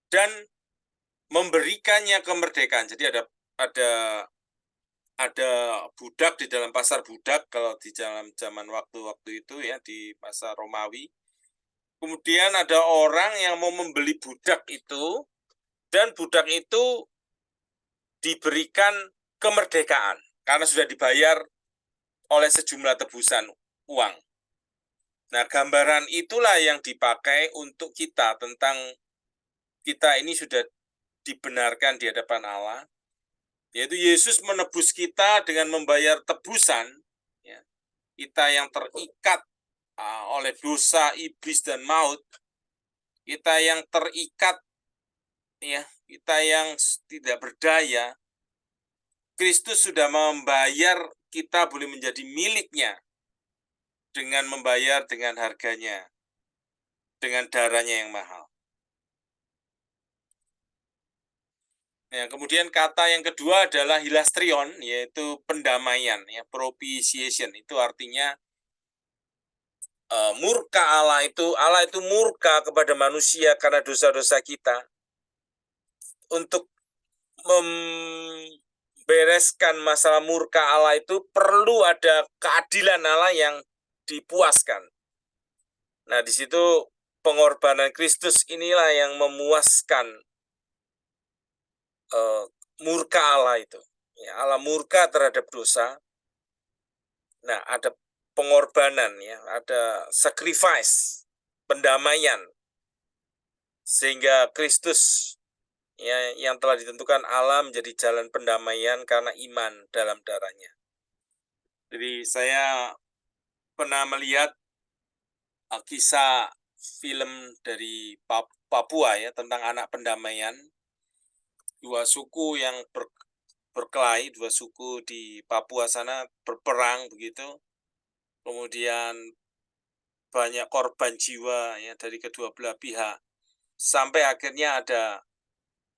Dan memberikannya kemerdekaan. Jadi ada budak di dalam pasar budak kalau di dalam zaman waktu-waktu itu ya, di pasar Romawi. Kemudian ada orang yang mau membeli budak itu, dan budak itu diberikan kemerdekaan karena sudah dibayar oleh sejumlah tebusan uang. Nah, gambaran itulah yang dipakai untuk kita tentang kita ini sudah dibenarkan di hadapan Allah, yaitu Yesus menebus kita dengan membayar tebusan, ya, kita yang terikat oleh dosa, iblis, dan maut, kita yang terikat, ya, kita yang tidak berdaya, Kristus sudah membayar kita boleh menjadi miliknya dengan membayar dengan harganya, dengan darahnya yang mahal. Ya, kemudian kata yang kedua adalah hilastrion, yaitu pendamaian, ya, propitiation. Itu artinya murka Allah itu murka kepada manusia karena dosa-dosa kita untuk membereskan masalah murka Allah itu perlu ada keadilan Allah yang dipuaskan. Nah, di situ pengorbanan Kristus inilah yang memuaskan murka Allah itu. Ya, Allah murka terhadap dosa. Nah, ada pengorbanan, ya, ada sacrifice, pendamaian, sehingga Kristus, ya, yang telah ditentukan Allah menjadi jalan pendamaian karena iman dalam darahnya. Jadi saya pernah melihat kisah film dari Papua, ya, tentang anak pendamaian, dua suku yang berkelahi, dua suku di Papua sana berperang begitu, kemudian banyak korban jiwa, ya, dari kedua belah pihak, sampai akhirnya ada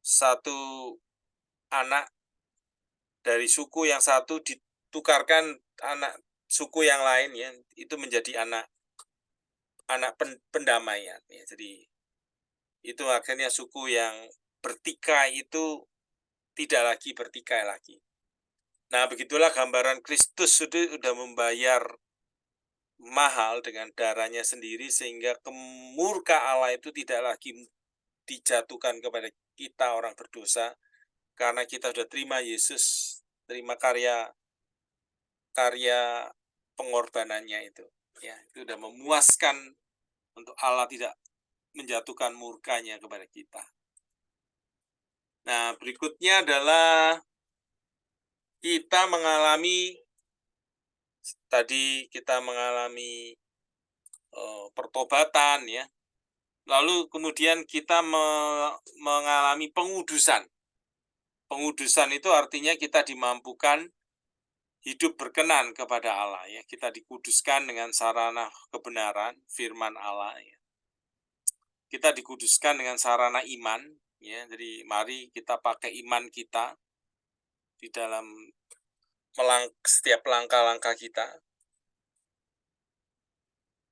satu anak dari suku yang satu ditukarkan anak suku yang lain, ya, itu menjadi anak pendamaian, ya. Jadi itu akhirnya suku yang bertikai itu tidak lagi bertikai lagi. Nah, begitulah gambaran Kristus sudah membayar mahal dengan darahnya sendiri sehingga murka Allah itu tidak lagi dijatuhkan kepada kita orang berdosa karena kita sudah terima Yesus, terima karya pengorbanannya itu. Ya, itu sudah memuaskan untuk Allah tidak menjatuhkan murkanya kepada kita. Nah, berikutnya adalah kita mengalami pertobatan, ya. Lalu kemudian kita mengalami pengudusan. Pengudusan itu artinya kita dimampukan hidup berkenan kepada Allah, ya. Kita dikuduskan dengan sarana kebenaran, firman Allah, ya. Kita dikuduskan dengan sarana iman, ya. Jadi mari kita pakai iman kita di dalam setiap langkah-langkah kita.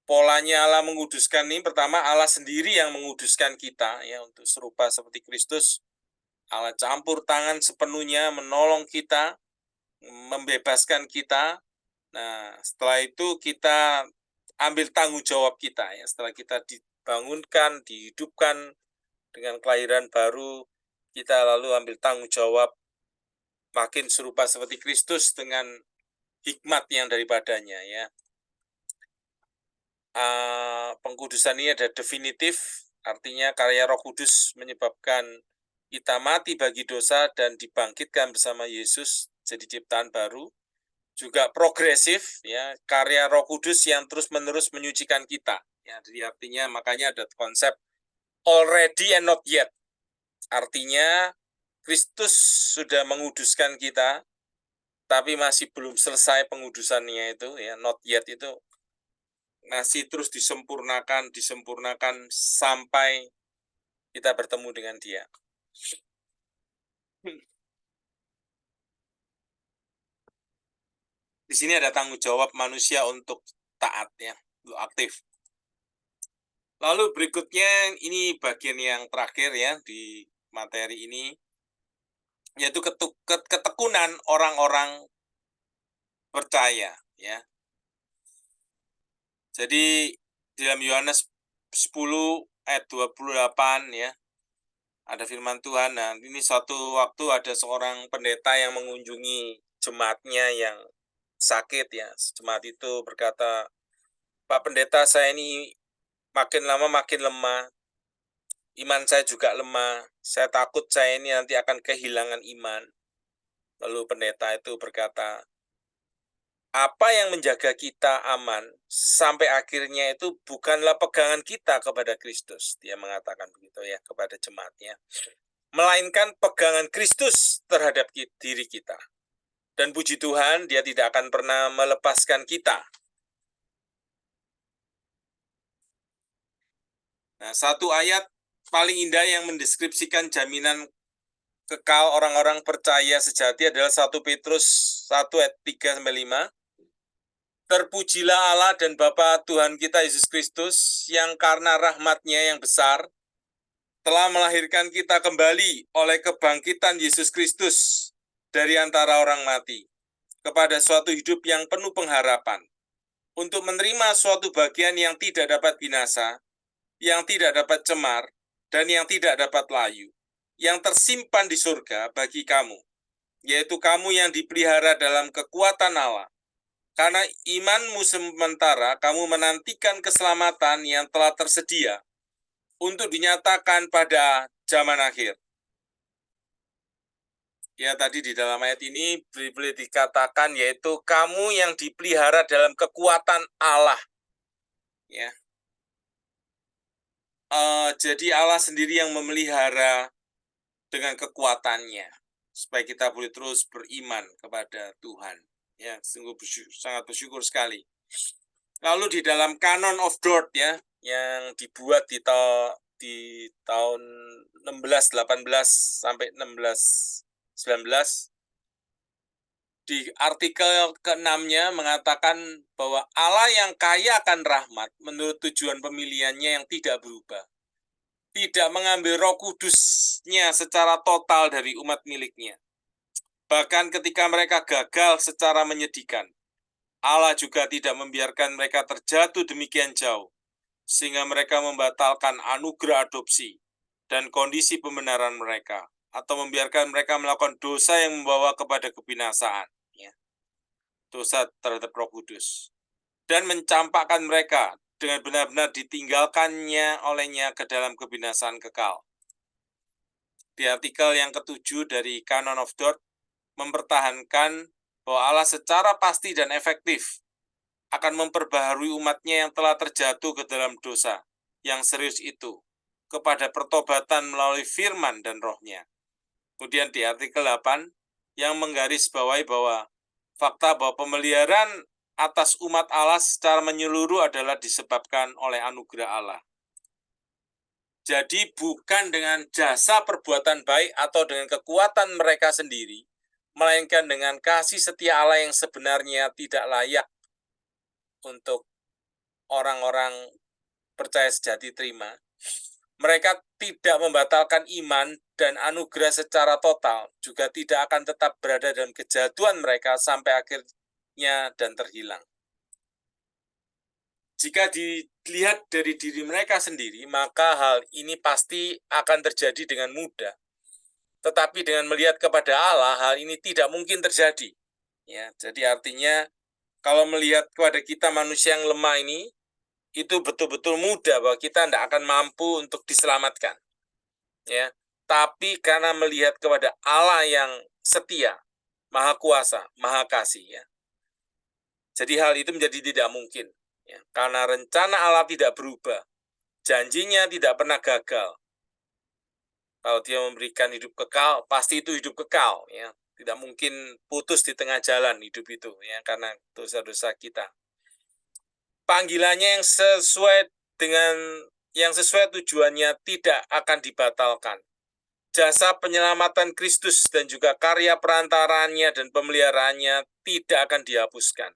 Polanya Allah menguduskan ini, pertama Allah sendiri yang menguduskan kita, ya, untuk serupa seperti Kristus. Allah campur tangan sepenuhnya menolong kita, membebaskan kita. Nah, setelah itu kita ambil tanggung jawab kita, ya. Setelah kita dibangunkan, dihidupkan dengan kelahiran baru, kita lalu ambil tanggung jawab makin serupa seperti Kristus dengan hikmat yang daripadanya, ya. Pengkudusan ini ada definitif, artinya karya Roh Kudus menyebabkan kita mati bagi dosa dan dibangkitkan bersama Yesus jadi ciptaan baru. Juga progresif, ya, karya Roh Kudus yang terus-menerus menyucikan kita, ya. Jadi artinya makanya ada konsep already and not yet. Artinya Kristus sudah menguduskan kita, tapi masih belum selesai pengudusannya itu, ya. Not yet itu masih terus disempurnakan sampai kita bertemu dengan Dia. Di sini ada tanggung jawab manusia untuk taat, ya, untuk aktif. Lalu berikutnya ini bagian yang terakhir, ya, di materi ini, yaitu ketekunan orang-orang percaya, ya. Jadi dalam Yohanes 10 ayat 28, ya, ada firman Tuhan. Nah, ini suatu waktu ada seorang pendeta yang mengunjungi jemaatnya yang sakit, ya. Jemaat itu berkata, "Pak Pendeta, saya ini makin lama makin lemah. Iman saya juga lemah. Saya takut saya ini nanti akan kehilangan iman." Lalu pendeta itu berkata, apa yang menjaga kita aman sampai akhirnya itu bukanlah pegangan kita kepada Kristus. Dia mengatakan begitu ya kepada jemaatnya. Melainkan pegangan Kristus terhadap diri kita. Dan puji Tuhan, dia tidak akan pernah melepaskan kita. Nah, satu ayat paling indah yang mendeskripsikan jaminan kekal orang-orang percaya sejati adalah 1 Petrus 1 ayat 3-5. Terpujilah Allah dan Bapa Tuhan kita Yesus Kristus yang karena rahmat-Nya yang besar telah melahirkan kita kembali oleh kebangkitan Yesus Kristus dari antara orang mati kepada suatu hidup yang penuh pengharapan untuk menerima suatu bagian yang tidak dapat binasa, yang tidak dapat cemar, dan yang tidak dapat layu, yang tersimpan di surga bagi kamu, yaitu kamu yang dipelihara dalam kekuatan Allah. Karena imanmu sementara kamu menantikan keselamatan yang telah tersedia untuk dinyatakan pada zaman akhir. Ya, tadi di dalam ayat ini boleh dikatakan yaitu kamu yang dipelihara dalam kekuatan Allah. Ya. Jadi Allah sendiri yang memelihara dengan kekuatannya supaya kita boleh terus beriman kepada Tuhan. Ya, sungguh sangat bersyukur sekali. Lalu di dalam Canon of Dort ya, yang dibuat di tahun 1618 sampai 1619, di artikel ke-6-nya mengatakan bahwa Allah yang kaya akan rahmat menurut tujuan pemilihannya yang tidak berubah, tidak mengambil Roh Kudus-Nya secara total dari umat miliknya. Bahkan ketika mereka gagal secara menyedihkan, Allah juga tidak membiarkan mereka terjatuh demikian jauh, sehingga mereka membatalkan anugerah adopsi dan kondisi pembenaran mereka, atau membiarkan mereka melakukan dosa yang membawa kepada kebinasaan, ya. Dosa terhadap Roh Kudus, dan mencampakkan mereka dengan benar-benar ditinggalkannya olehnya ke dalam kebinasaan kekal. Di artikel yang ke-7 dari Canon of Dort, mempertahankan bahwa Allah secara pasti dan efektif akan memperbaharui umatnya yang telah terjatuh ke dalam dosa yang serius itu kepada pertobatan melalui firman dan rohnya. Kemudian di artikel 8 yang menggarisbawahi bahwa fakta bahwa pemeliharaan atas umat Allah secara menyeluruh adalah disebabkan oleh anugerah Allah. Jadi bukan dengan jasa perbuatan baik atau dengan kekuatan mereka sendiri, melainkan dengan kasih setia Allah yang sebenarnya tidak layak untuk orang-orang percaya sejati terima. Mereka tidak membatalkan iman dan anugerah secara total, juga tidak akan tetap berada dalam kejatuhan mereka sampai akhirnya dan terhilang. Jika dilihat dari diri mereka sendiri, maka hal ini pasti akan terjadi dengan mudah. Tetapi dengan melihat kepada Allah, hal ini tidak mungkin terjadi. Ya, jadi artinya kalau melihat kepada kita manusia yang lemah ini, itu betul-betul mudah bahwa kita tidak akan mampu untuk diselamatkan. Ya, tapi karena melihat kepada Allah yang setia, Maha Kuasa, Maha Kasih, ya. Jadi hal itu menjadi tidak mungkin. Ya, karena rencana Allah tidak berubah, janjinya tidak pernah gagal. Kalau dia memberikan hidup kekal, pasti itu hidup kekal, ya. Tidak mungkin putus di tengah jalan hidup itu, ya, karena dosa-dosa kita. Panggilannya yang sesuai tujuannya tidak akan dibatalkan. Jasa penyelamatan Kristus dan juga karya perantaranya dan pemeliharaannya tidak akan dihapuskan.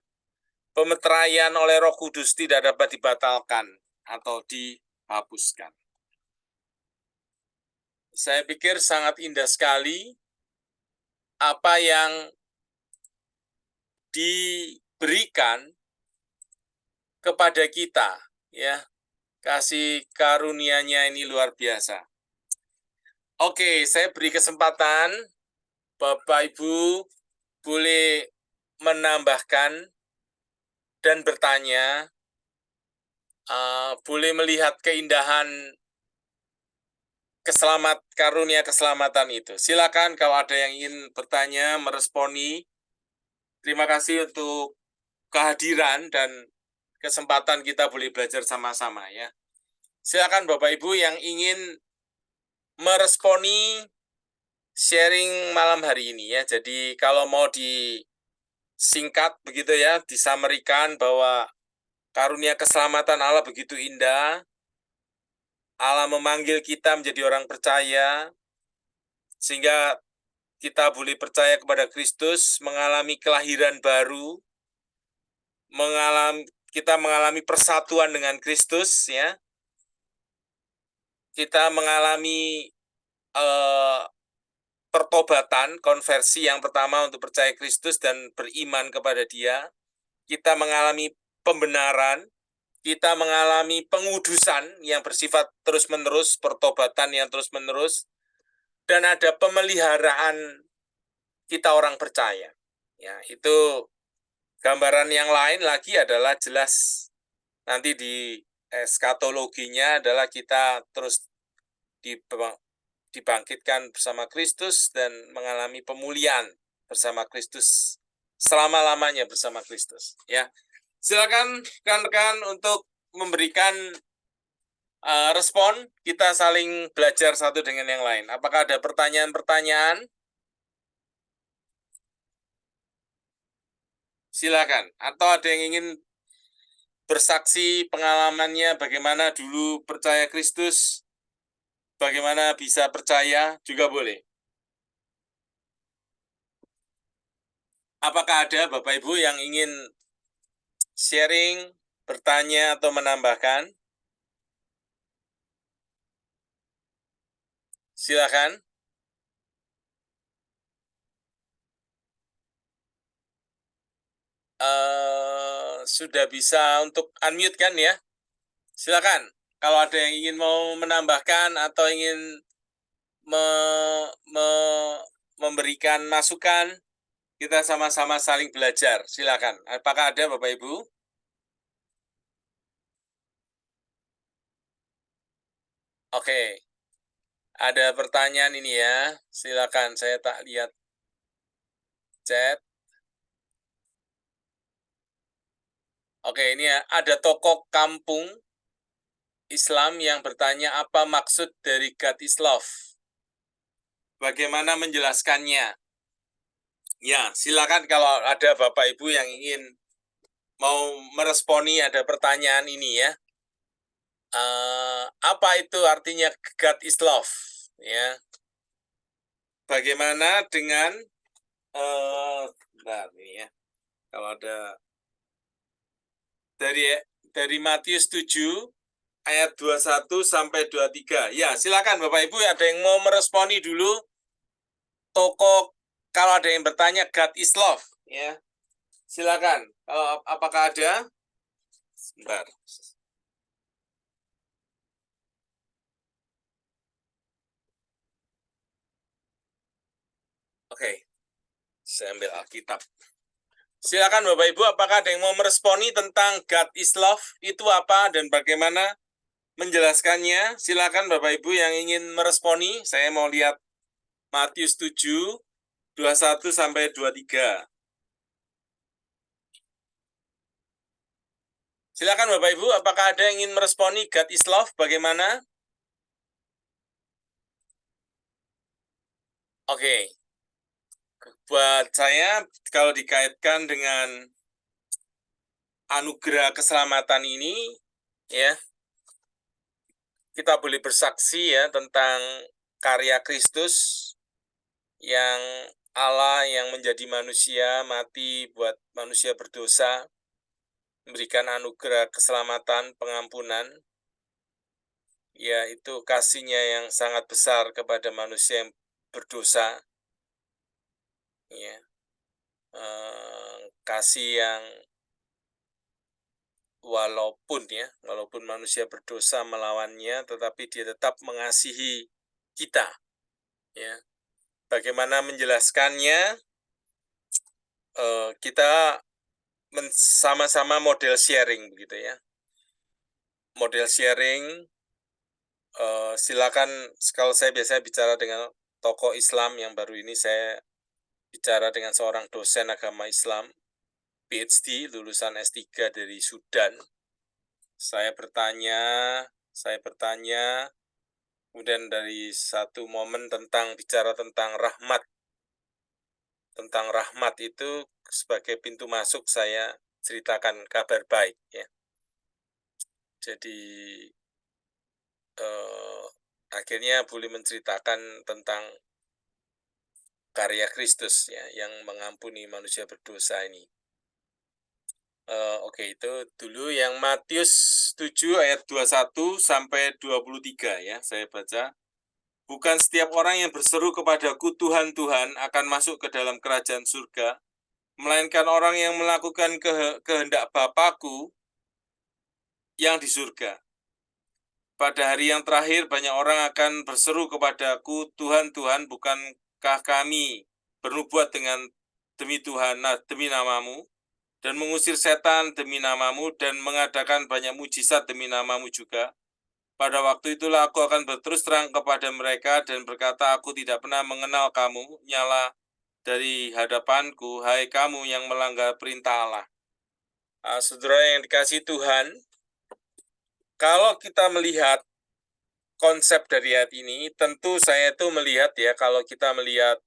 Pemeteraian oleh Roh Kudus tidak dapat dibatalkan atau dihapuskan. Saya pikir sangat indah sekali apa yang diberikan kepada kita, ya. Kasih karunia-Nya ini luar biasa. Oke, saya beri kesempatan Bapak Ibu boleh menambahkan dan bertanya, boleh melihat keindahan karunia keselamatan itu. Silakan kalau ada yang ingin bertanya, meresponi. Terima kasih untuk kehadiran dan kesempatan kita boleh belajar sama-sama ya. Silakan Bapak Ibu yang ingin meresponi sharing malam hari ini ya. Jadi kalau mau disingkat begitu ya, disamerikan bahwa karunia keselamatan Allah begitu indah. Allah memanggil kita menjadi orang percaya, sehingga kita boleh percaya kepada Kristus, mengalami kelahiran baru, kita mengalami persatuan dengan Kristus, ya. Kita mengalami pertobatan, konversi yang pertama untuk percaya Kristus dan beriman kepada Dia. Kita mengalami pembenaran, kita mengalami pengudusan yang bersifat terus-menerus, pertobatan yang terus-menerus, dan ada pemeliharaan kita orang percaya. Ya, itu gambaran yang lain lagi adalah jelas nanti di eskatologinya adalah kita terus dibangkitkan bersama Kristus dan mengalami pemulihan bersama Kristus selama-lamanya bersama Kristus. Ya, silakan rekan-rekan untuk memberikan respon, kita saling belajar satu dengan yang lain. Apakah ada pertanyaan-pertanyaan? Silakan. Atau ada yang ingin bersaksi pengalamannya bagaimana dulu percaya Kristus, bagaimana bisa percaya, juga boleh. Apakah ada Bapak Ibu yang ingin sharing, bertanya, atau menambahkan? Silakan. Sudah bisa untuk unmute kan ya? Silakan. Kalau ada yang ingin mau menambahkan atau ingin memberikan masukan, kita sama-sama saling belajar. Silakan. Apakah ada Bapak Ibu? Oke. Ada pertanyaan ini ya. Silakan, saya tak lihat chat. Oke, ini ya, ada tokoh kampung Islam yang bertanya apa maksud dari God is love. Bagaimana menjelaskannya? Ya, silakan kalau ada Bapak Ibu yang ingin mau meresponi ada pertanyaan ini ya. Apa itu artinya God is love? Ya. Bagaimana dengan bentar ini ya. Kalau ada dari Matius 7 ayat 21 sampai 23. Ya, silakan Bapak Ibu ada yang mau meresponi dulu. Kalau ada yang bertanya God is love ya. Silakan. Apakah ada? Sebentar. Oke. Saya ambil Alkitab. Silakan Bapak Ibu, apakah ada yang mau meresponi tentang God is love itu apa dan bagaimana menjelaskannya? Silakan Bapak Ibu yang ingin meresponi. Saya mau lihat Matius 7 21 sampai 23. Silakan Bapak Ibu, apakah ada yang ingin meresponi God is love bagaimana? Oke. Buat saya kalau dikaitkan dengan anugerah keselamatan ini ya, kita boleh bersaksi ya tentang karya Kristus yang Allah yang menjadi manusia, mati buat manusia berdosa, memberikan anugerah keselamatan, pengampunan, yaitu kasih-Nya yang sangat besar kepada manusia yang berdosa, ya, kasih yang walaupun manusia berdosa melawannya, tetapi Dia tetap mengasihi kita, ya. Bagaimana menjelaskannya? Kita sama-sama model sharing begitu ya. Model sharing Silakan, kalau saya biasanya bicara dengan tokoh Islam, yang baru ini saya bicara dengan seorang dosen agama Islam, PhD, lulusan S3 dari Sudan. Saya bertanya, kemudian dari satu momen bicara tentang rahmat itu sebagai pintu masuk saya ceritakan kabar baik ya. Jadi akhirnya boleh menceritakan tentang karya Kristus ya yang mengampuni manusia berdosa ini. Oke, itu dulu yang Matius 7 ayat 21 sampai 23 ya, saya baca. Bukan setiap orang yang berseru kepadaku Tuhan, Tuhan akan masuk ke dalam kerajaan surga, melainkan orang yang melakukan kehendak Bapakku yang di surga. Pada hari yang terakhir banyak orang akan berseru kepadaku, Tuhan, Tuhan, bukankah kami bernubuat demi Tuhan, demi namamu, dan mengusir setan demi namamu, dan mengadakan banyak mujizat demi namamu juga. Pada waktu itulah aku akan berterus terang kepada mereka dan berkata, aku tidak pernah mengenal kamu, nyala dari hadapanku, hai kamu yang melanggar perintah Allah. Saudara yang dikasihi Tuhan, kalau kita melihat konsep dari ayat ini, tentu saya itu melihat ya, kalau kita melihat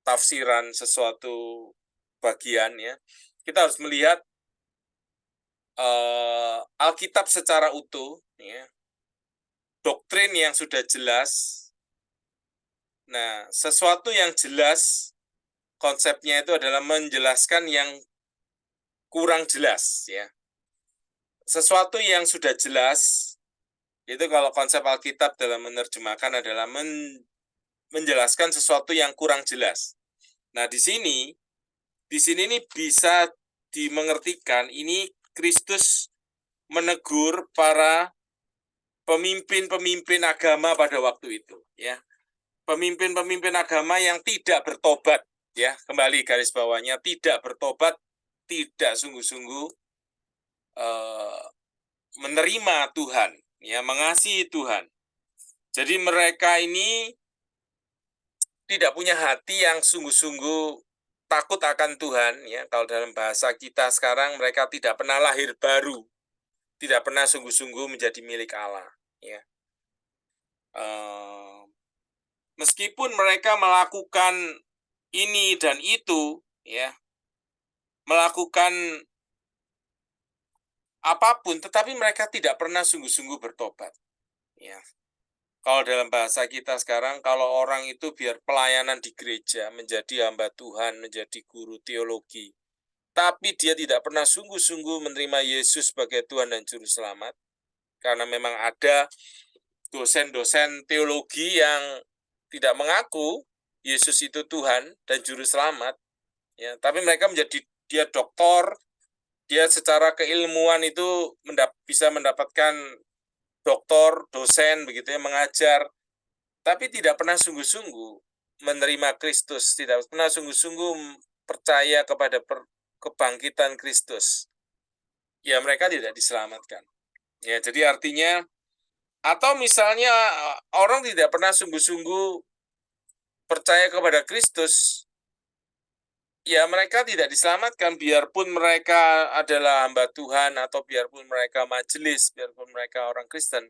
tafsiran sesuatu bagian ya, kita harus melihat Alkitab secara utuh, ya, doktrin yang sudah jelas. Nah, sesuatu yang jelas, konsepnya itu adalah menjelaskan yang kurang jelas, ya. Sesuatu yang sudah jelas, itu kalau konsep Alkitab dalam menerjemahkan adalah menjelaskan sesuatu yang kurang jelas. Nah, di sini ini bisa dimengertikan, ini Kristus menegur para pemimpin-pemimpin agama pada waktu itu, ya. Pemimpin-pemimpin agama yang tidak bertobat, ya, kembali garis bawahnya, tidak bertobat, tidak sungguh-sungguh menerima Tuhan, ya, mengasihi Tuhan. Jadi mereka ini tidak punya hati yang sungguh-sungguh takut akan Tuhan, ya. Kalau dalam bahasa kita sekarang, mereka tidak pernah lahir baru, tidak pernah sungguh-sungguh menjadi milik Allah, ya. Meskipun mereka melakukan ini dan itu, ya, melakukan apapun, tetapi mereka tidak pernah sungguh-sungguh bertobat, ya. Kalau dalam bahasa kita sekarang, kalau orang itu biar pelayanan di gereja, menjadi hamba Tuhan, menjadi guru teologi, tapi dia tidak pernah sungguh-sungguh menerima Yesus sebagai Tuhan dan Juru Selamat, karena memang ada dosen-dosen teologi yang tidak mengaku Yesus itu Tuhan dan Juru Selamat, ya, tapi mereka menjadi dia doktor, dia secara keilmuan itu bisa mendapatkan doktor, dosen, begitu ya, mengajar, tapi tidak pernah sungguh-sungguh menerima Kristus, tidak pernah sungguh-sungguh percaya kepada kebangkitan Kristus. Ya, mereka tidak diselamatkan. Ya, jadi artinya, atau misalnya orang tidak pernah sungguh-sungguh percaya kepada Kristus, ya mereka tidak diselamatkan, biarpun mereka adalah hamba Tuhan, atau biarpun mereka majelis, biarpun mereka orang Kristen,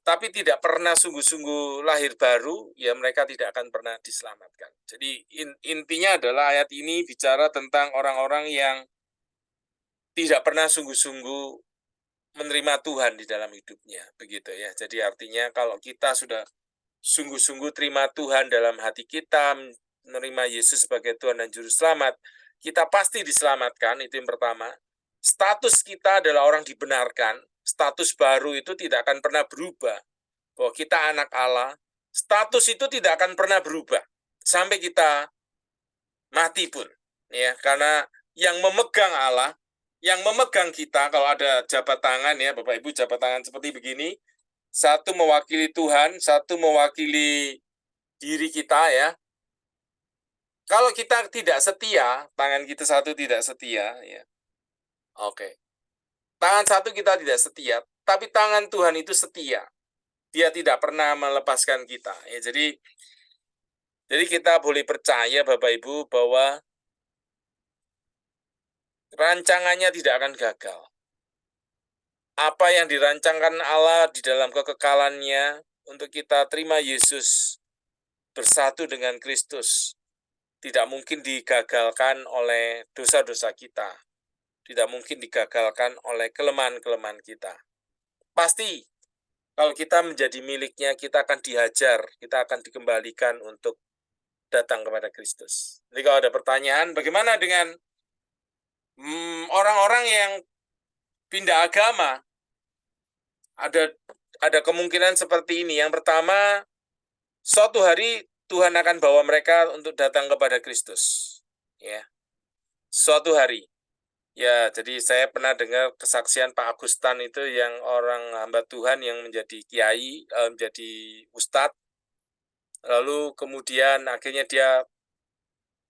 tapi tidak pernah sungguh-sungguh lahir baru, ya mereka tidak akan pernah diselamatkan. Jadi intinya adalah ayat ini bicara tentang orang-orang yang tidak pernah sungguh-sungguh menerima Tuhan di dalam hidupnya, begitu ya. Jadi artinya kalau kita sudah sungguh-sungguh terima Tuhan dalam hati kita, menerima Yesus sebagai Tuhan dan Juru Selamat, kita pasti diselamatkan, itu yang pertama. Status kita adalah orang dibenarkan, status baru itu tidak akan pernah berubah. Bahwa kita anak Allah, status itu tidak akan pernah berubah sampai kita mati pun. Ya, karena yang memegang Allah, yang memegang kita, kalau ada jabat tangan ya, Bapak Ibu, jabat tangan seperti begini, satu mewakili Tuhan, satu mewakili diri kita ya. Kalau kita tidak setia, tangan kita satu tidak setia ya. Oke. Tangan satu kita tidak setia, tapi tangan Tuhan itu setia. Dia tidak pernah melepaskan kita. Ya, jadi kita boleh percaya Bapak Ibu bahwa rancangannya tidak akan gagal. Apa yang dirancangkan Allah di dalam kekekalannya untuk kita terima Yesus bersatu dengan Kristus tidak mungkin digagalkan oleh dosa-dosa kita. Tidak mungkin digagalkan oleh kelemahan-kelemahan kita. Pasti kalau kita menjadi miliknya, kita akan dihajar, kita akan dikembalikan untuk datang kepada Kristus. Jadi kalau ada pertanyaan, bagaimana dengan orang-orang yang pindah agama? Ada kemungkinan seperti ini. Yang pertama, suatu hari Tuhan akan bawa mereka untuk datang kepada Kristus. Ya, suatu hari. Ya, jadi saya pernah dengar kesaksian Pak Agustan itu yang orang hamba Tuhan yang menjadi kiai, menjadi ustadz. Lalu kemudian akhirnya dia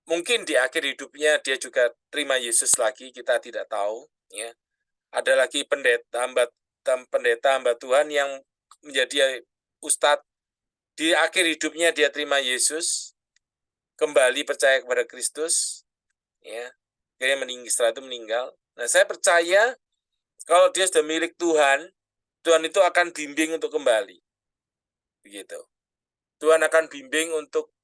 mungkin di akhir hidupnya dia juga terima Yesus lagi, kita tidak tahu. Ya, ada lagi pendeta hamba Tuhan yang menjadi ustadz, di akhir hidupnya dia terima Yesus, kembali percaya kepada Kristus, ya, akhirnya setelah itu meninggal. Nah, saya percaya kalau dia sudah milik Tuhan, Tuhan itu akan bimbing untuk kembali, begitu. Tuhan akan bimbing untuk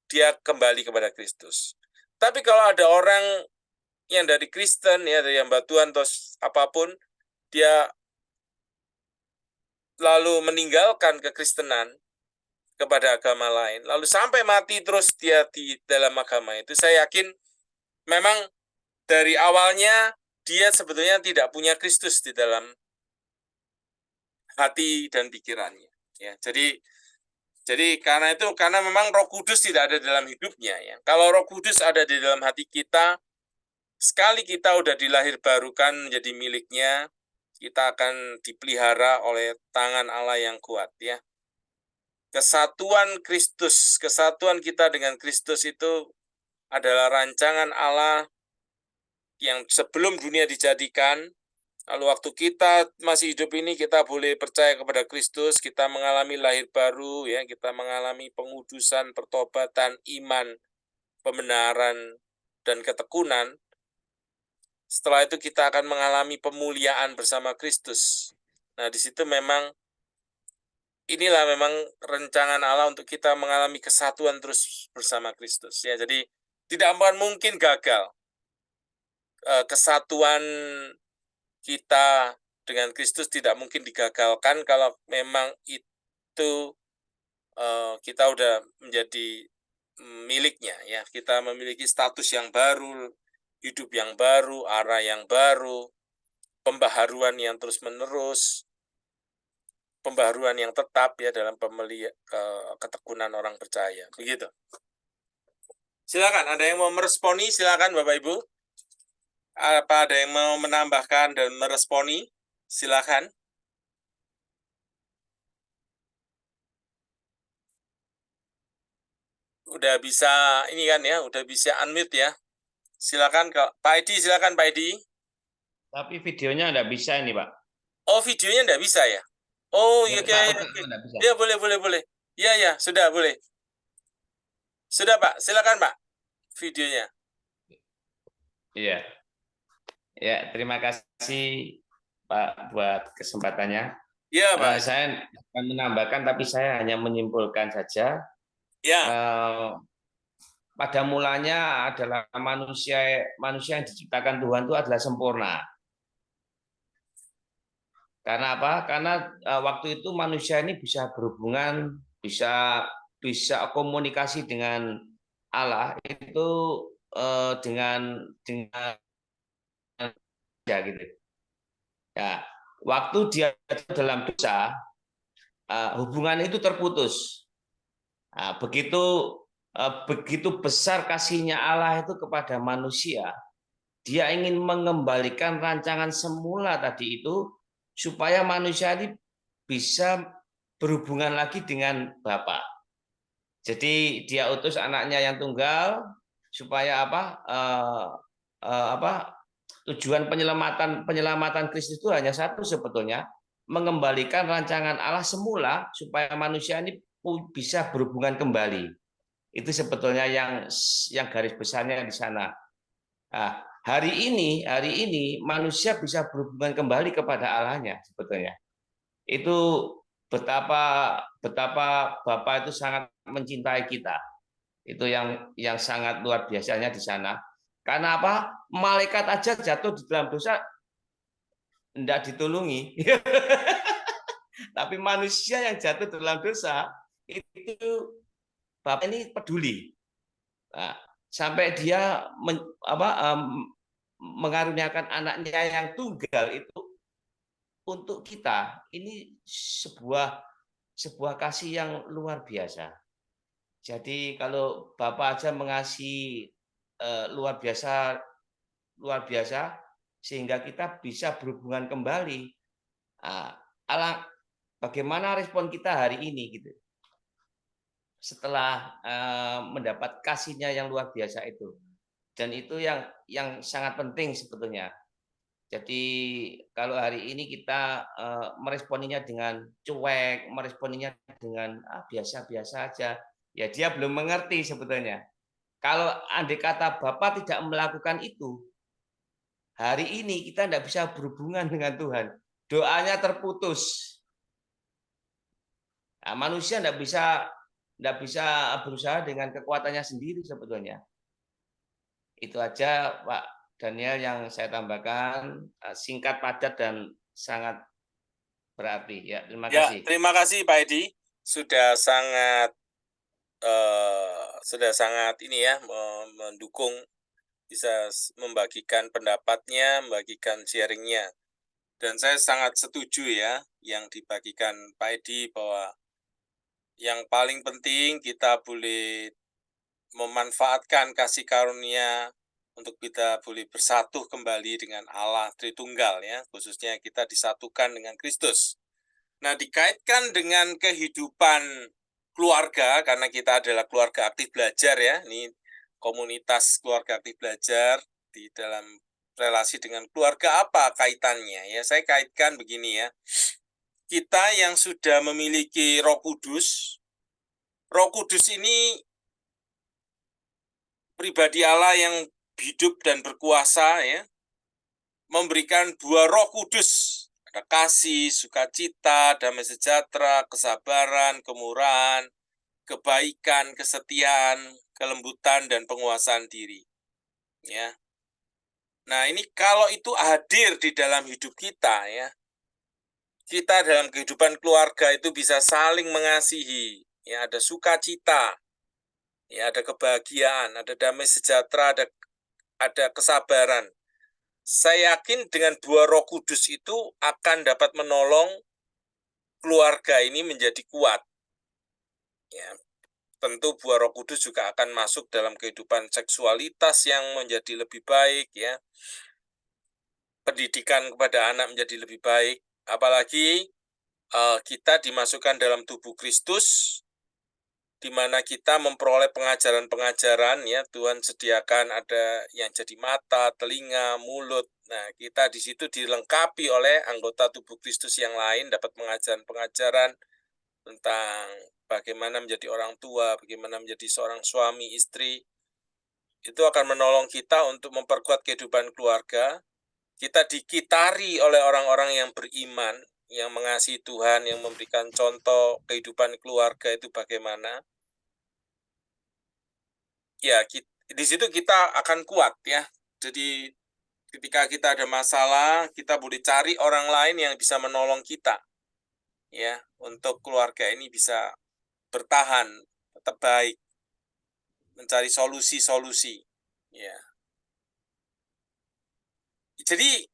dia kembali kepada Kristus. Tapi kalau ada orang yang dari Kristen, ya dari hamba Tuhan atau apapun, dia lalu meninggalkan kekristenan kepada agama lain, lalu sampai mati terus dia di dalam agama itu, saya yakin memang dari awalnya dia sebetulnya tidak punya Kristus di dalam hati dan pikirannya. Ya, jadi karena memang Roh Kudus tidak ada dalam hidupnya. Ya. Kalau Roh Kudus ada di dalam hati kita, sekali kita udah dilahir barukan menjadi miliknya, kita akan dipelihara oleh tangan Allah yang kuat. Ya. Kesatuan Kristus, kesatuan kita dengan Kristus itu adalah rancangan Allah yang sebelum dunia dijadikan. Lalu waktu kita masih hidup ini, kita boleh percaya kepada Kristus, kita mengalami lahir baru, ya, kita mengalami pengudusan, pertobatan, iman, pembenaran, dan ketekunan. Setelah itu kita akan mengalami pemuliaan bersama Kristus. Nah, di situ memang inilah memang rancangan Allah untuk kita mengalami kesatuan terus bersama Kristus. Ya, jadi tidak akan mungkin gagal kesatuan kita dengan Kristus tidak mungkin digagalkan kalau memang itu kita udah menjadi miliknya, ya. Kita memiliki status yang baru, hidup yang baru, arah yang baru, pembaharuan yang terus-menerus, pembaharuan yang tetap, ya, dalam ketekunan orang percaya. Begitu. Silakan, ada yang mau meresponi? Silakan Bapak Ibu. Apa ada yang mau menambahkan dan meresponi? Silakan. Udah bisa ini kan ya, udah bisa unmute ya. Silakan Pak Edi, silakan Pak Edi. Tapi videonya nggak bisa ini, Pak. Oh, videonya nggak bisa ya? Oh, iya, ya, boleh. Ya, sudah boleh. Sudah Pak, silakan Pak, videonya. Iya. Ya, terima kasih Pak buat kesempatannya. Iya Pak. Saya akan menambahkan, tapi saya hanya menyimpulkan saja. Ya. Pada mulanya adalah manusia yang diciptakan Tuhan itu adalah sempurna. Karena apa? Karena waktu itu manusia ini bisa berhubungan, bisa komunikasi dengan Allah itu dengan ya gitu. Ya, waktu dia dalam dosa, hubungan itu terputus. Nah, begitu besar kasihnya Allah itu kepada manusia, dia ingin mengembalikan rancangan semula tadi itu supaya manusia ini bisa berhubungan lagi dengan Bapa. Jadi dia utus anaknya yang tunggal supaya tujuan penyelamatan Kristus itu hanya satu sebetulnya, mengembalikan rancangan Allah semula supaya manusia ini bisa berhubungan kembali. Itu sebetulnya yang garis besarnya di sana. Nah, hari ini manusia bisa berhubungan kembali kepada Allahnya sebetulnya. Itu betapa Bapa itu sangat mencintai kita. Itu yang sangat luar biasanya di sana. Karena apa? Malaikat aja jatuh di dalam dosa tidak ditulungi. Tapi manusia yang jatuh dalam dosa itu Bapak ini peduli. Nah, sampai dia mengaruniakan anaknya yang tunggal itu untuk kita. Ini sebuah kasih yang luar biasa. Jadi kalau Bapak aja mengasihi luar biasa sehingga kita bisa berhubungan kembali. Bagaimana respon kita hari ini gitu? Setelah mendapat kasihnya yang luar biasa itu. Dan itu yang sangat penting sebetulnya. Jadi kalau hari ini kita meresponinya dengan cuek, meresponinya dengan biasa-biasa aja, ya dia belum mengerti sebetulnya. Kalau andai kata Bapak tidak melakukan itu, hari ini kita tidak bisa berhubungan dengan Tuhan. Doanya terputus. Nah, manusia tidak bisa berusaha dengan kekuatannya sendiri sebetulnya. Itu aja Pak Daniel yang saya tambahkan, singkat, padat, dan sangat berarti. Ya, terima kasih. Terima kasih Pak Edi, sudah sangat ini ya, mendukung, bisa membagikan pendapatnya, membagikan sharingnya. Dan saya sangat setuju ya yang dibagikan Pak Edi, bahwa yang paling penting kita boleh memanfaatkan kasih karunia untuk kita boleh bersatu kembali dengan Allah Tritunggal ya, khususnya kita disatukan dengan Kristus. Nah, dikaitkan dengan kehidupan keluarga, karena kita adalah keluarga aktif belajar ya, ini komunitas keluarga aktif belajar, di dalam relasi dengan keluarga apa kaitannya ya, saya kaitkan begini ya, kita yang sudah memiliki Roh Kudus ini pribadi Allah yang hidup dan berkuasa ya, memberikan buah Roh Kudus. Ada kasih, sukacita, damai sejahtera, kesabaran, kemurahan, kebaikan, kesetiaan, kelembutan, dan penguasaan diri. Ya. Nah, ini kalau itu hadir di dalam hidup kita ya, kita dalam kehidupan keluarga itu bisa saling mengasihi. Ya, ada sukacita, ya, ada kebahagiaan, ada damai sejahtera, ada kesabaran. Saya yakin dengan buah Roh Kudus itu akan dapat menolong keluarga ini menjadi kuat. Ya, tentu buah Roh Kudus juga akan masuk dalam kehidupan seksualitas yang menjadi lebih baik ya. Pendidikan kepada anak menjadi lebih baik, apalagi kita dimasukkan dalam tubuh Kristus, di mana kita memperoleh pengajaran-pengajaran ya, Tuhan sediakan ada yang jadi mata, telinga, mulut. Nah, kita di situ dilengkapi oleh anggota tubuh Kristus yang lain, dapat pengajaran-pengajaran tentang bagaimana menjadi orang tua, bagaimana menjadi seorang suami, istri. Itu akan menolong kita untuk memperkuat kehidupan keluarga. Kita dikitari oleh orang-orang yang beriman, yang mengasihi Tuhan, yang memberikan contoh kehidupan keluarga itu bagaimana. Ya, di situ kita akan kuat ya. Jadi ketika kita ada masalah, kita boleh cari orang lain yang bisa menolong kita. Ya, untuk keluarga ini bisa bertahan, tetap baik, mencari solusi-solusi. Ya. Jadi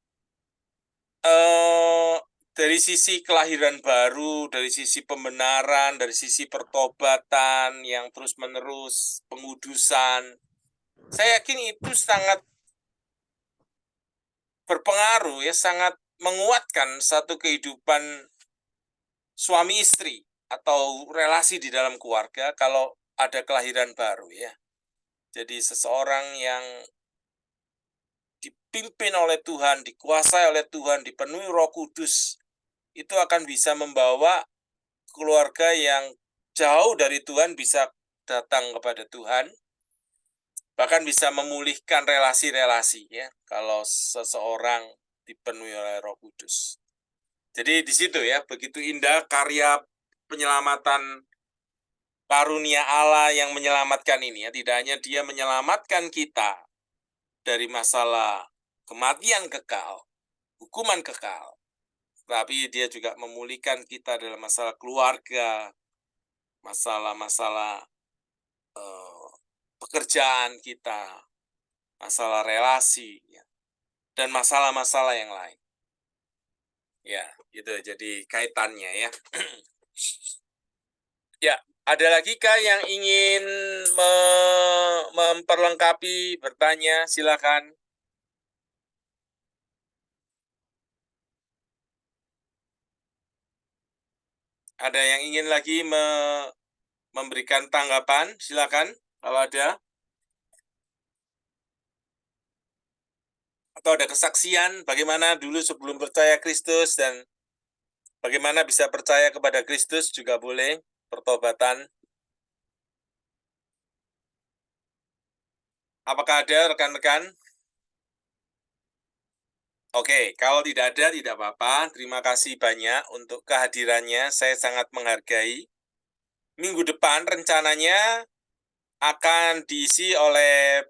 dari sisi kelahiran baru, dari sisi pembenaran, dari sisi pertobatan yang terus-menerus, pengudusan, saya yakin itu sangat berpengaruh ya, sangat menguatkan satu kehidupan suami istri atau relasi di dalam keluarga kalau ada kelahiran baru ya. Jadi seseorang yang dipimpin oleh Tuhan, dikuasai oleh Tuhan, dipenuhi Roh Kudus, itu akan bisa membawa keluarga yang jauh dari Tuhan bisa datang kepada Tuhan, bahkan bisa memulihkan relasi-relasi ya kalau seseorang dipenuhi oleh Roh Kudus. Jadi di situ ya, begitu indah karya penyelamatan karunia Allah yang menyelamatkan ini ya, tidak hanya dia menyelamatkan kita dari masalah kematian kekal, hukuman kekal, tapi dia juga memulihkan kita dalam masalah keluarga, masalah-masalah pekerjaan kita, masalah relasi, ya, dan masalah-masalah yang lain. Ya, itu jadi kaitannya ya. Ya, ada lagi kah yang ingin memperlengkapi, bertanya, silakan. Ada yang ingin lagi memberikan tanggapan, silakan kalau ada. Atau ada kesaksian bagaimana dulu sebelum percaya Kristus dan bagaimana bisa percaya kepada Kristus juga boleh, pertobatan. Apakah ada rekan-rekan? Oke, kalau tidak ada, tidak apa-apa. Terima kasih banyak untuk kehadirannya. Saya sangat menghargai. Minggu depan rencananya akan diisi oleh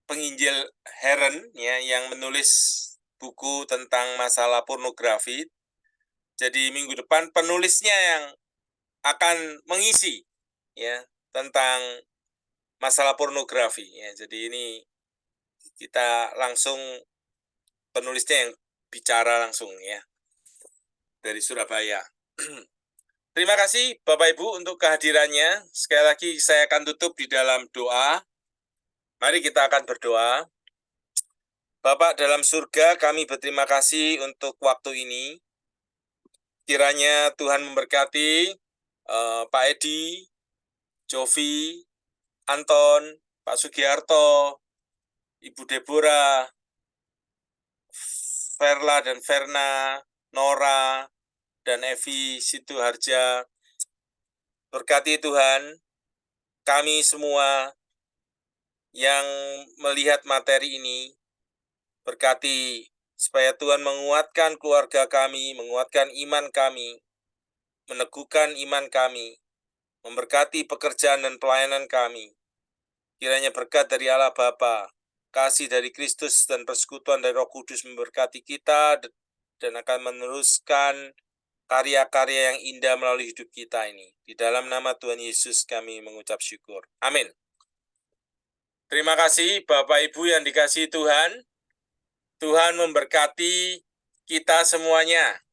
penginjil Heren ya, yang menulis buku tentang masalah pornografi. Jadi minggu depan penulisnya yang akan mengisi ya tentang masalah pornografi ya. Jadi ini kita langsung penulisnya yang bicara langsung ya dari Surabaya. Terima kasih Bapak Ibu untuk kehadirannya. Sekali lagi saya akan tutup di dalam doa. Mari kita akan berdoa. Bapak dalam surga, kami berterima kasih untuk waktu ini. Kiranya Tuhan memberkati Pak Edi, Jovi, Anton, Pak Sugiarto, Ibu Deborah, Verla dan Verna, Nora, dan Evi Situharja. Berkati Tuhan, kami semua yang melihat materi ini, berkati supaya Tuhan menguatkan keluarga kami, menguatkan iman kami, meneguhkan iman kami, memberkati pekerjaan dan pelayanan kami. Kiranya berkat dari Allah Bapa, kasih dari Kristus dan persekutuan dari Roh Kudus memberkati kita dan akan meneruskan karya-karya yang indah melalui hidup kita ini. Di dalam nama Tuhan Yesus kami mengucap syukur. Amin. Terima kasih Bapak Ibu yang dikasihi Tuhan. Tuhan memberkati kita semuanya.